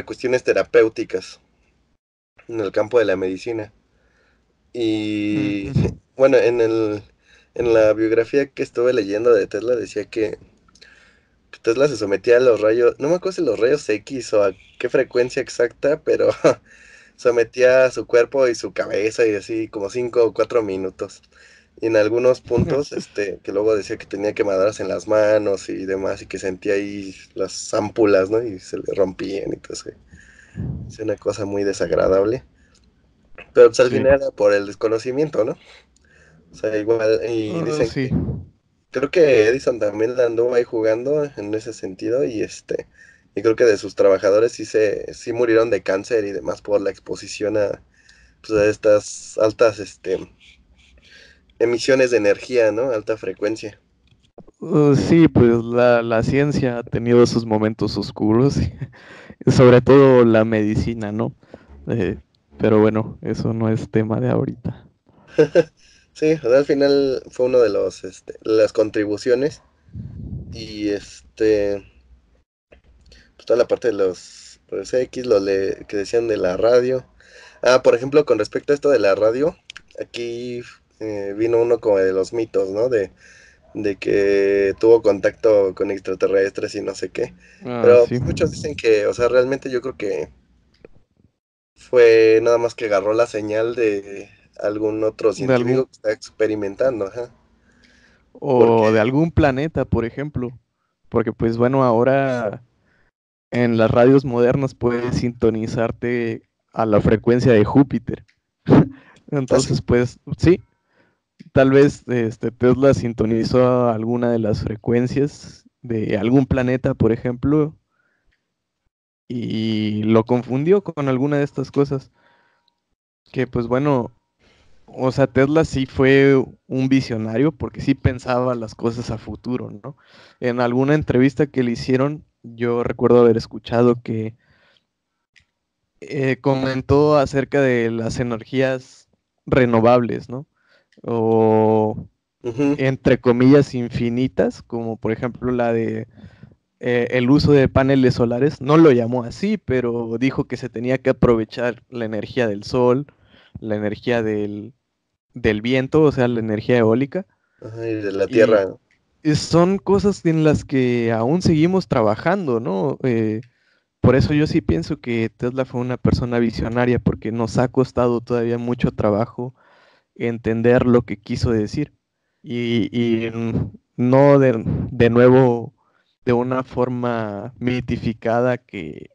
cuestiones terapéuticas en el campo de la medicina. Y Ujú. bueno, en la biografía que estuve leyendo de Tesla decía que Tesla se sometía a los rayos, no me acuerdo si los rayos X o a qué frecuencia exacta, pero sometía a su cuerpo y su cabeza y así como 5 o 4 minutos. Y en algunos puntos, que luego decía que tenía quemaduras en las manos y demás, y que sentía ahí las ámpulas, ¿no? Y se le rompían y todo eso. Es una cosa muy desagradable. Pero pues al Sí. final era por el desconocimiento, ¿no? O sea, igual, y Ah, dicen sí. que, creo que Edison también la anduvo ahí jugando en ese sentido, y creo que de sus trabajadores sí murieron de cáncer y demás por la exposición pues, a estas altas, emisiones de energía, ¿no? Alta frecuencia. Sí, pues la ciencia ha tenido sus momentos oscuros, y sobre todo la medicina, ¿no? Eh, pero bueno, eso no es tema de ahorita. Sí, o sea, al final fue uno de las contribuciones y pues toda la parte de los X, que decían de la radio. Ah, por ejemplo, con respecto a esto de la radio, aquí vino uno como de los mitos, ¿no? De que tuvo contacto con extraterrestres y no sé qué. Ah, Pero sí. pues, muchos dicen que, o sea, realmente yo creo que fue nada más que agarró la señal de algún otro De algún, científico que está experimentando, ajá. o de Porque, algún planeta, por ejemplo. Porque pues bueno, ahora en las radios modernas puedes sintonizarte a la frecuencia de Júpiter. así, Entonces, pues sí, tal vez Tesla sintonizó alguna de las frecuencias de algún planeta, por ejemplo, y lo confundió con alguna de estas cosas. Que pues bueno, o sea, Tesla sí fue un visionario porque sí pensaba las cosas a futuro, ¿no? En alguna entrevista que le hicieron, yo recuerdo haber escuchado que comentó acerca de las energías renovables, ¿no? O ujú, entre comillas infinitas, como por ejemplo la de el uso de paneles solares. No lo llamó así, pero dijo que se tenía que aprovechar la energía del sol, la energía del viento, o sea, la energía eólica. ajá, y de la Y Tierra, ¿no? son cosas en las que aún seguimos trabajando, ¿no? Por eso yo sí pienso que Tesla fue una persona visionaria, porque nos ha costado todavía mucho trabajo entender lo que quiso decir. Y no de nuevo de una forma mitificada que,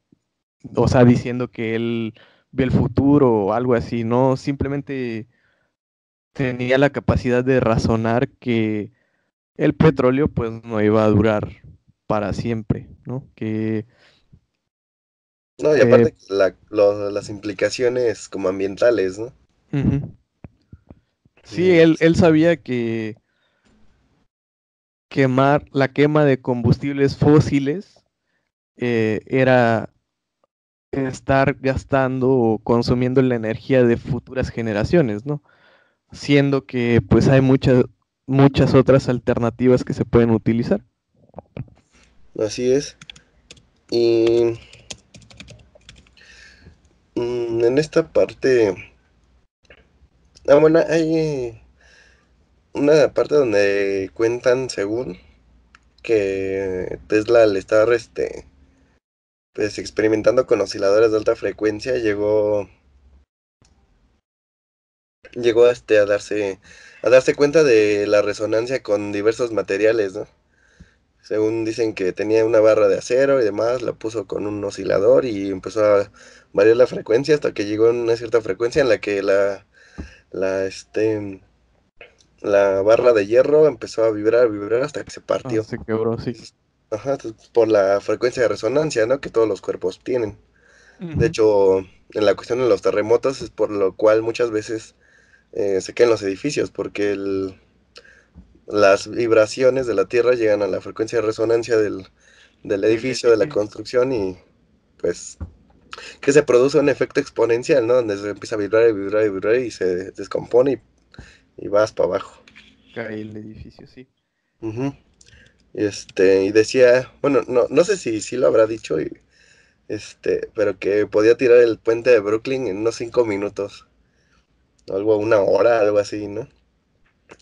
o sea, diciendo que él ve el futuro o algo así, no, simplemente tenía la capacidad de razonar que el petróleo pues no iba a durar para siempre, ¿no? Que No, y eh, aparte que las implicaciones como ambientales, ¿no? ujú. Sí, Mm, él sabía que la quema de combustibles fósiles era estar gastando o consumiendo la energía de futuras generaciones, ¿no? Siendo que pues hay muchas otras alternativas que se pueden utilizar. así es. Y en esta parte, bueno, hay una parte donde cuentan, según, que Tesla al estar, pues experimentando con osciladores de alta frecuencia, llegó a darse cuenta de la resonancia con diversos materiales, ¿no? Según dicen que tenía una barra de acero y demás, la puso con un oscilador y empezó a variar la frecuencia hasta que llegó a una cierta frecuencia en la que la, este, la barra de hierro empezó a vibrar hasta que se Ah, partió. se quebró, sí. Ajá, por la frecuencia de resonancia, ¿no? Que todos los cuerpos tienen. De Ujú. hecho, en la cuestión de los terremotos es por lo cual muchas veces se caen los edificios, porque las vibraciones de la Tierra llegan a la frecuencia de resonancia del Del edificio, de la edificio. construcción y pues que se produce un efecto exponencial, ¿no? Donde se empieza a vibrar y vibrar y vibrar y se descompone y vas para abajo. Cae el edificio, sí. Ujú. Y decía, bueno, no sé si lo habrá dicho, pero que podía tirar el puente de Brooklyn en unos 5 minutos, algo, una hora, algo así, ¿no?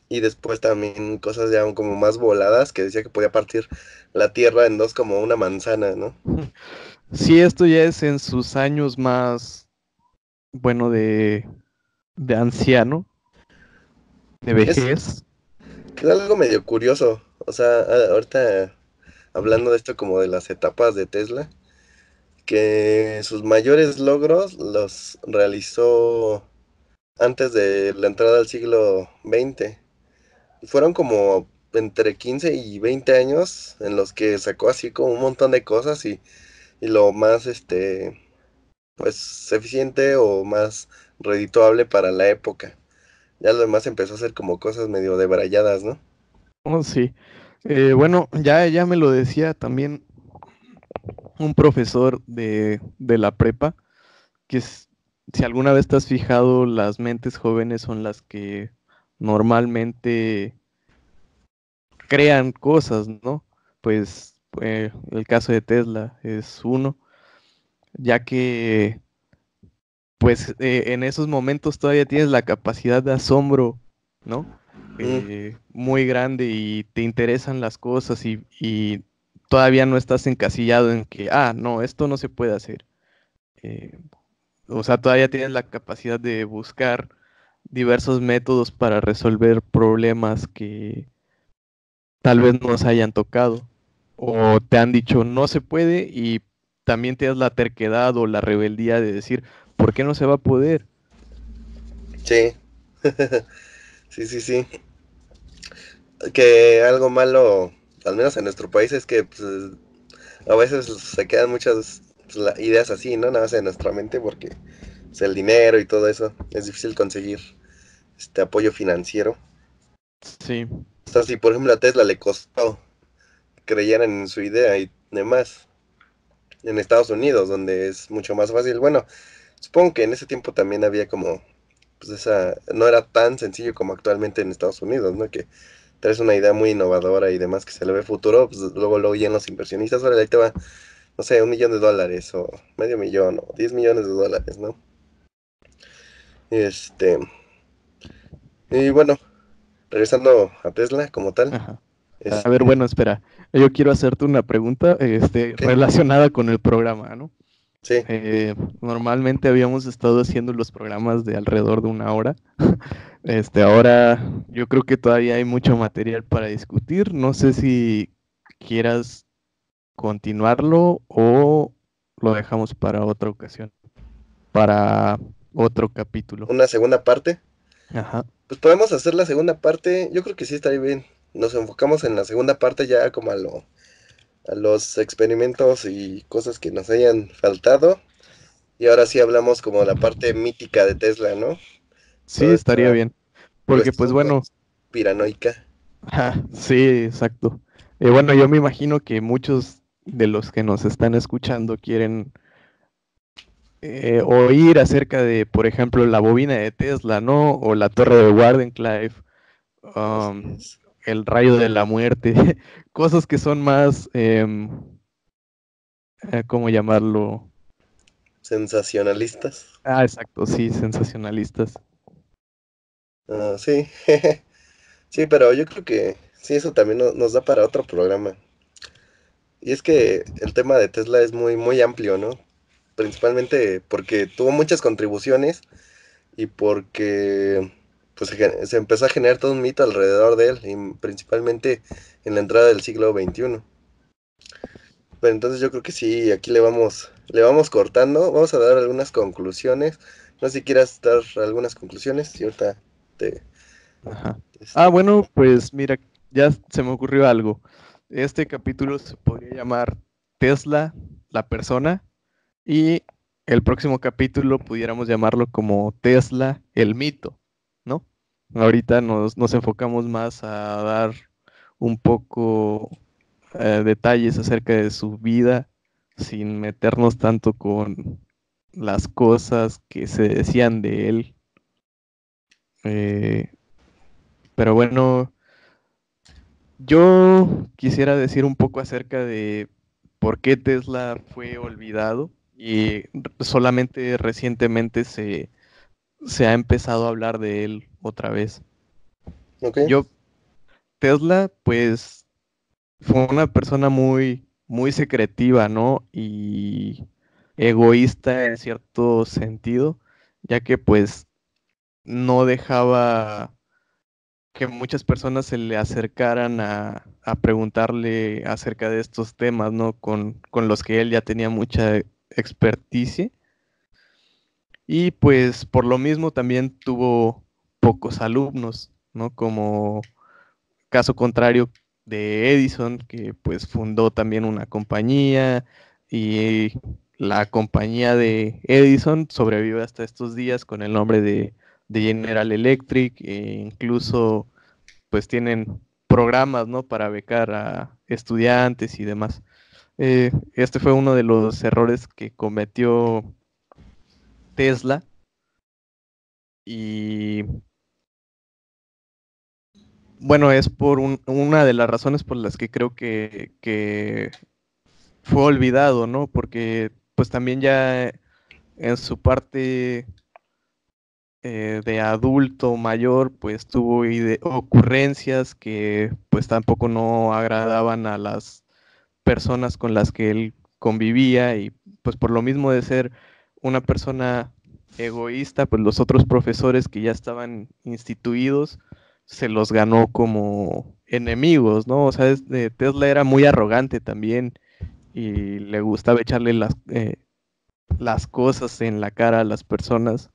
Y después también cosas ya como más voladas, que decía que podía partir la Tierra en dos como una manzana, ¿no? Sí, esto ya es en sus años más, bueno, de anciano, de Es, vejez. es algo medio curioso, o sea, ahorita hablando de esto como de las etapas de Tesla, que sus mayores logros los realizó antes de la entrada al siglo XX. Fueron como entre 15 y 20 años en los que sacó así como un montón de cosas y lo más, pues, eficiente o más redituable para la época. Ya lo demás empezó a hacer como cosas medio debrayadas, ¿no? Oh, sí. Bueno, ya me lo decía también un profesor de la prepa, que si alguna vez te has fijado, las mentes jóvenes son las que normalmente crean cosas, ¿no? Pues el caso de Tesla es uno, ya que pues en esos momentos todavía tienes la capacidad de asombro, ¿no? Mm, Muy grande y te interesan las cosas y todavía no estás encasillado en que, no, esto no se puede hacer. Eh, o sea, todavía tienes la capacidad de buscar diversos métodos para resolver problemas que tal vez nos hayan tocado o te han dicho no se puede y también tienes la terquedad o la rebeldía de decir, ¿por qué no se va a poder? sí, sí, sí, sí. Que algo malo, al menos en nuestro país, es que pues, a veces se quedan muchas pues, ideas así, ¿no? Nada más en nuestra mente porque pues, el dinero y todo eso es difícil conseguir este apoyo financiero. Sí, O sea, si por ejemplo a Tesla le costó creyeran en su idea y demás en Estados Unidos, donde es mucho más fácil. Bueno, supongo que en ese tiempo también había como, pues no era tan sencillo como actualmente en Estados Unidos, ¿no? Que traes una idea muy innovadora y demás que se le ve futuro, pues luego oyen los inversionistas, ahora ahí te va, no sé, $1 millón o medio millón o 10 millones de dólares, ¿no? Este, y bueno, regresando a Tesla como tal, ajá. A ver, este, bueno, espera. Yo quiero hacerte una pregunta, sí, relacionada con el programa, ¿no? sí, Normalmente habíamos estado haciendo los programas de alrededor de una hora. Ahora yo creo que todavía hay mucho material para discutir. No sé si quieras continuarlo o lo dejamos para otra ocasión, para otro capítulo. una segunda parte. Ajá. Pues podemos hacer la segunda parte, yo creo que sí estaría bien. Nos enfocamos en la segunda parte ya como a los experimentos y cosas que nos hayan faltado. Y ahora sí hablamos como la parte mítica de Tesla, ¿no? Sí, Toda estaría esta bien. Porque pues cuestión bueno, conspiranoica. sí, exacto. Bueno, yo me imagino que muchos de los que nos están escuchando quieren oír acerca de, por ejemplo, la bobina de Tesla, ¿no? O la torre de Wardenclyffe, Así um, es. el rayo de la muerte, cosas que son más, ¿cómo llamarlo? Sensacionalistas. Exacto, sí, sensacionalistas. Ah, sí, sí, pero yo creo que sí, eso también nos da para otro programa. Y es que el tema de Tesla es muy, muy amplio, ¿no? Principalmente porque tuvo muchas contribuciones y porque pues se empezó a generar todo un mito alrededor de él, y principalmente en la entrada del siglo XXI. Pero entonces yo creo que sí, aquí le vamos cortando, vamos a dar algunas conclusiones. No sé si quieras dar algunas conclusiones y ahorita te, Ajá. Bueno, comento. pues mira, ya se me ocurrió algo. Este capítulo se podría llamar Tesla, la persona, y el próximo capítulo pudiéramos llamarlo como Tesla, el mito, ¿no? Ahorita nos enfocamos más a dar un poco detalles acerca de su vida sin meternos tanto con las cosas que se decían de él. Eh, pero bueno, yo quisiera decir un poco acerca de por qué Tesla fue olvidado y solamente recientemente se ha empezado a hablar de él otra vez. ¿Ok? Yo, Tesla, pues fue una persona muy secretiva, ¿no? Y egoísta en cierto sentido, ya que pues no dejaba que muchas personas se le acercaran a preguntarle acerca de estos temas, ¿no? Con los que él ya tenía mucha experticia. Y pues por lo mismo también tuvo pocos alumnos, ¿no? Como caso contrario de Edison, que pues fundó también una compañía y la compañía de Edison sobrevive hasta estos días con el nombre de General Electric e incluso pues tienen programas, ¿no? Para becar a estudiantes y demás. Este fue uno de los errores que cometió Tesla y bueno, es por una de las razones por las que creo que fue olvidado, ¿no? Porque pues también ya en su parte de adulto mayor, pues tuvo ocurrencias que pues tampoco no agradaban a las personas con las que él convivía y pues por lo mismo de ser una persona egoísta, pues los otros profesores que ya estaban instituidos se los ganó como enemigos, ¿no? O sea, Tesla era muy arrogante también y le gustaba echarle las cosas en la cara a las personas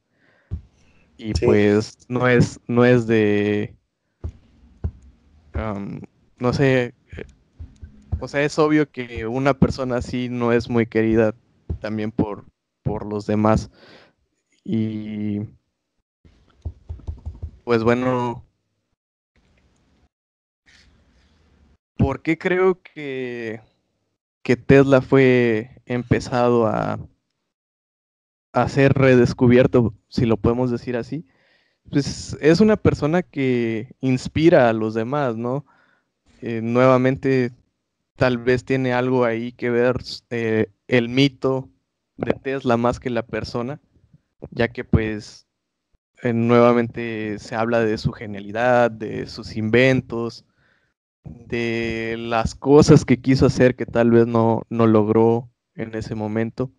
y Sí, pues no es de, am, no sé, o sea, es obvio que una persona así no es muy querida también por los demás. Y pues bueno, ¿por qué creo que Tesla fue empezado a ser redescubierto, si lo podemos decir así? Pues es una persona que inspira a los demás, ¿no? Nuevamente, tal vez tiene algo ahí que ver el mito de Tesla más que la persona, ya que pues nuevamente se habla de su genialidad, de sus inventos, de las cosas que quiso hacer que tal vez no logró en ese momento.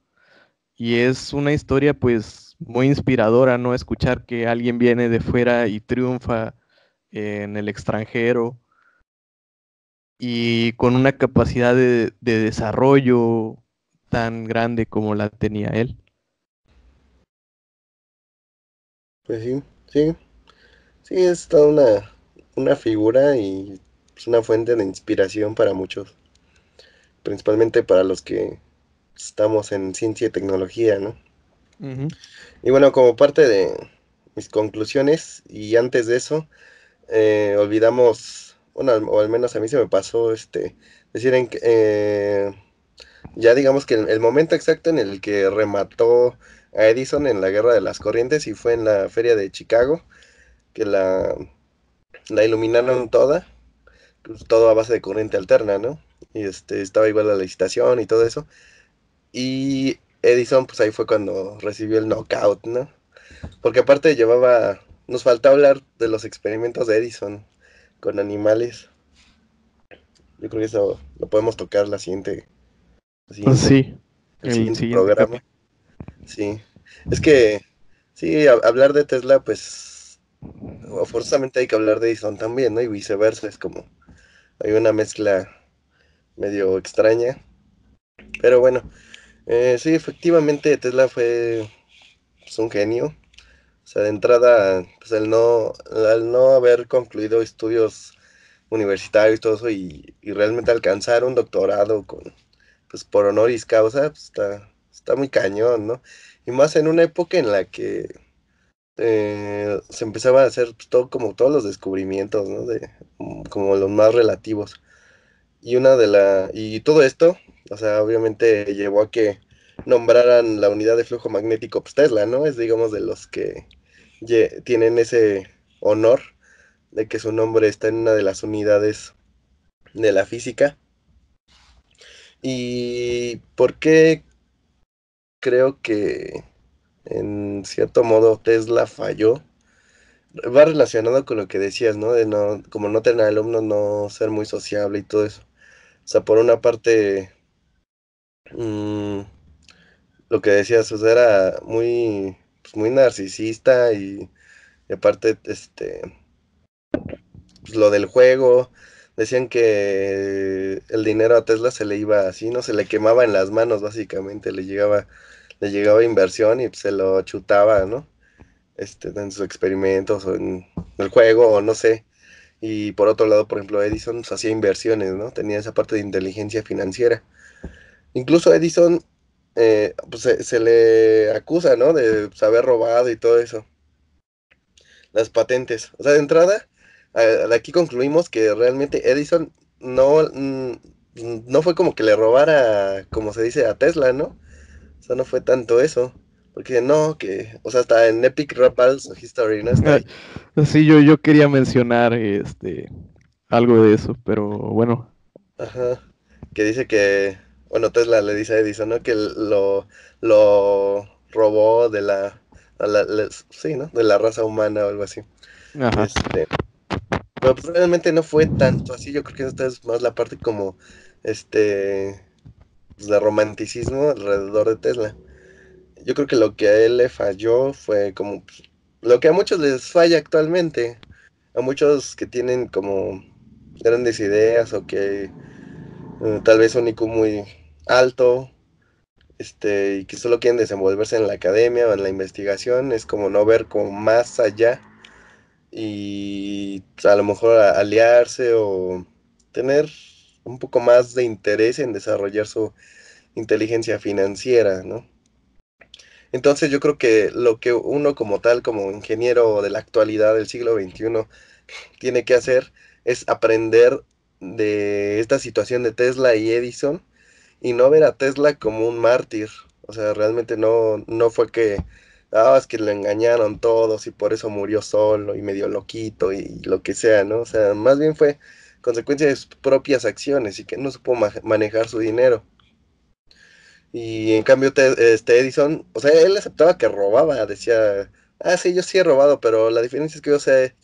Y es una historia pues muy inspiradora, ¿no? Escuchar que alguien viene de fuera y triunfa en el extranjero y con una capacidad de desarrollo tan grande como la tenía él. pues sí, sí, sí, es toda una figura y es una fuente de inspiración para muchos, principalmente para los que estamos en ciencia y tecnología, ¿no? Ujú. Y bueno, como parte de mis conclusiones y antes de eso, olvidamos, bueno, o al menos a mí se me pasó decir en que ya digamos que el momento exacto en el que remató a Edison en la Guerra de las Corrientes y fue en la Feria de Chicago, que la iluminaron toda, pues, todo a base de corriente alterna, ¿no? Y estaba igual la licitación y todo eso. Y Edison, pues ahí fue cuando recibió el knockout, ¿no? Porque aparte nos falta hablar de los experimentos de Edison con animales. Yo creo que eso lo podemos tocar la siguiente, Sí, el el siguiente siguiente programa. capítulo. Sí, es que, sí, hablar de Tesla, pues, o forzosamente hay que hablar de Edison también, ¿no? Y viceversa, es como, hay una mezcla medio extraña. Pero bueno, sí, efectivamente Tesla fue pues, un genio. O sea, de entrada, pues al no haber concluido estudios universitarios y todo eso y realmente alcanzar un doctorado pues por honoris causa, pues está muy cañón, ¿no? Y más en una época en la que se empezaba a hacer pues, todo, como todos los descubrimientos, ¿no? Como los más relativos. Y todo esto, o sea, obviamente llevó a que nombraran la unidad de flujo magnético, pues Tesla, ¿no? Es, digamos, de los que tienen ese honor de que su nombre está en una de las unidades de la física. ¿Y por qué creo que en cierto modo Tesla falló? Va relacionado con lo que decías, ¿no? De no, como no tener alumnos, no ser muy sociable y todo eso. O sea, por una parte, mm, lo que decías, o sea, era muy, pues, muy narcisista y aparte, pues, lo del juego, decían que el dinero a Tesla se le iba así, ¿no? Se le quemaba en las manos, básicamente, le llegaba inversión y pues, se lo chutaba, ¿no? En sus experimentos o en el juego o no sé. Y por otro lado, por ejemplo, Edison pues, hacía inversiones, ¿no? Tenía esa parte de inteligencia financiera. Incluso Edison, pues se le acusa, ¿no? De pues, haber robado y todo eso, las patentes. O sea, de entrada, de aquí concluimos que realmente Edison no, no fue como que le robara, como se dice, a Tesla, ¿no? O sea, no fue tanto eso. Porque no, que, o sea, está en Epic Rap Battles of History, ¿no? Está ahí. Sí, yo quería mencionar algo de eso, pero bueno. Ajá. Que dice que, bueno, Tesla le dice a Edison, ¿no? Que lo robó de sí, ¿no? De la raza humana o algo así. Ajá. Este, pero pues realmente no fue tanto así. Yo creo que esta es más la parte como, este, pues, de romanticismo alrededor de Tesla. Yo creo que lo que a él le falló fue como, pues, lo que a muchos les falla actualmente. A muchos que tienen como grandes ideas o que tal vez un IQ muy alto, y que solo quieren desenvolverse en la academia o en la investigación, es como no ver como más allá y pues, a lo mejor aliarse o tener un poco más de interés en desarrollar su inteligencia financiera, ¿no? Entonces yo creo que lo que uno como tal, como ingeniero de la actualidad del siglo XXI, tiene que hacer es aprender de esta situación de Tesla y Edison y no ver a Tesla como un mártir. O sea, realmente no fue que, es que le engañaron todos y por eso murió solo y medio loquito y lo que sea, ¿no? O sea, más bien fue consecuencia de sus propias acciones y que no supo manejar su dinero. Y en cambio, Edison, o sea, él aceptaba que robaba, decía, sí, yo sí he robado, pero la diferencia es que yo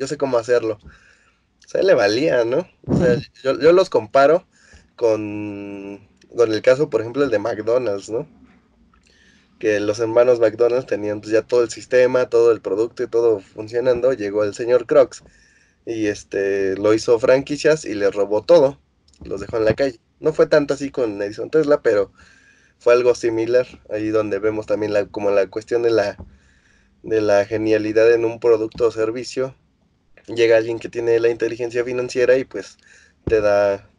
sé cómo hacerlo. O sea, él le valía, ¿no? O sea, yo los comparo con el caso, por ejemplo, el de McDonald's, ¿no? Que los hermanos McDonald's tenían pues, ya todo el sistema, todo el producto y todo funcionando. Llegó el señor Crocs y lo hizo franquicias y le robó todo. Los dejó en la calle. No fue tanto así con Edison Tesla, pero fue algo similar. Ahí donde vemos también como la cuestión de la genialidad en un producto o servicio. Llega alguien que tiene la inteligencia financiera y pues te da,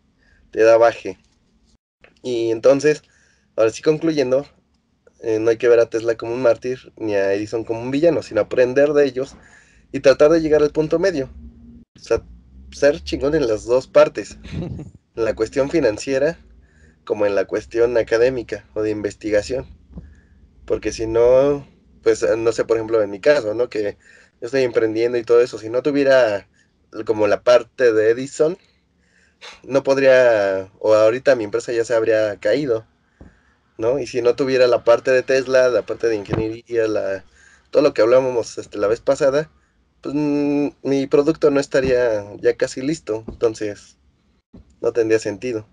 te da baje. Y entonces, ahora sí concluyendo, no hay que ver a Tesla como un mártir ni a Edison como un villano, sino aprender de ellos y tratar de llegar al punto medio. O sea, ser chingón en las dos partes, en la cuestión financiera como en la cuestión académica o de investigación. Porque si no, pues no sé, por ejemplo, en mi caso, ¿no? Que yo estoy emprendiendo y todo eso, si no tuviera como la parte de Edison, no podría, o ahorita mi empresa ya se habría caído, ¿no? Y si no tuviera la parte de Tesla, la parte de ingeniería, todo lo que hablábamos la vez pasada, pues mi producto no estaría ya casi listo, entonces no tendría sentido.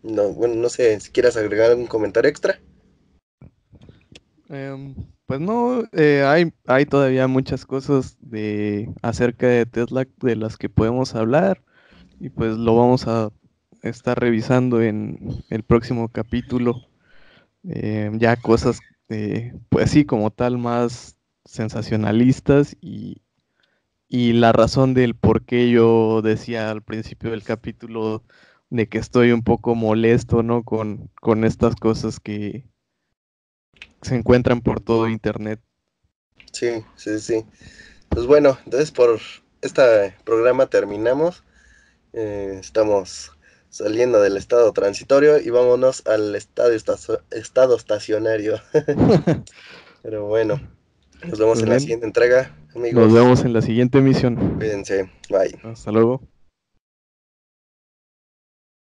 No, bueno, no sé si quieras agregar algún comentario extra. Pues no, hay todavía muchas cosas acerca de Tesla de las que podemos hablar y pues lo vamos a estar revisando en el próximo capítulo. Ya cosas, pues sí, como tal, más sensacionalistas y la razón del por qué yo decía al principio del capítulo de que estoy un poco molesto, ¿no? Con estas cosas que se encuentran por todo internet. Sí, sí, sí. Pues bueno, entonces por este programa terminamos. Estamos saliendo del estado transitorio y vámonos al estado estacionario. Pero bueno, nos vemos Pues en la bien, siguiente entrega, nos amigos. vemos en la siguiente emisión. Cuídense, bye. Hasta luego.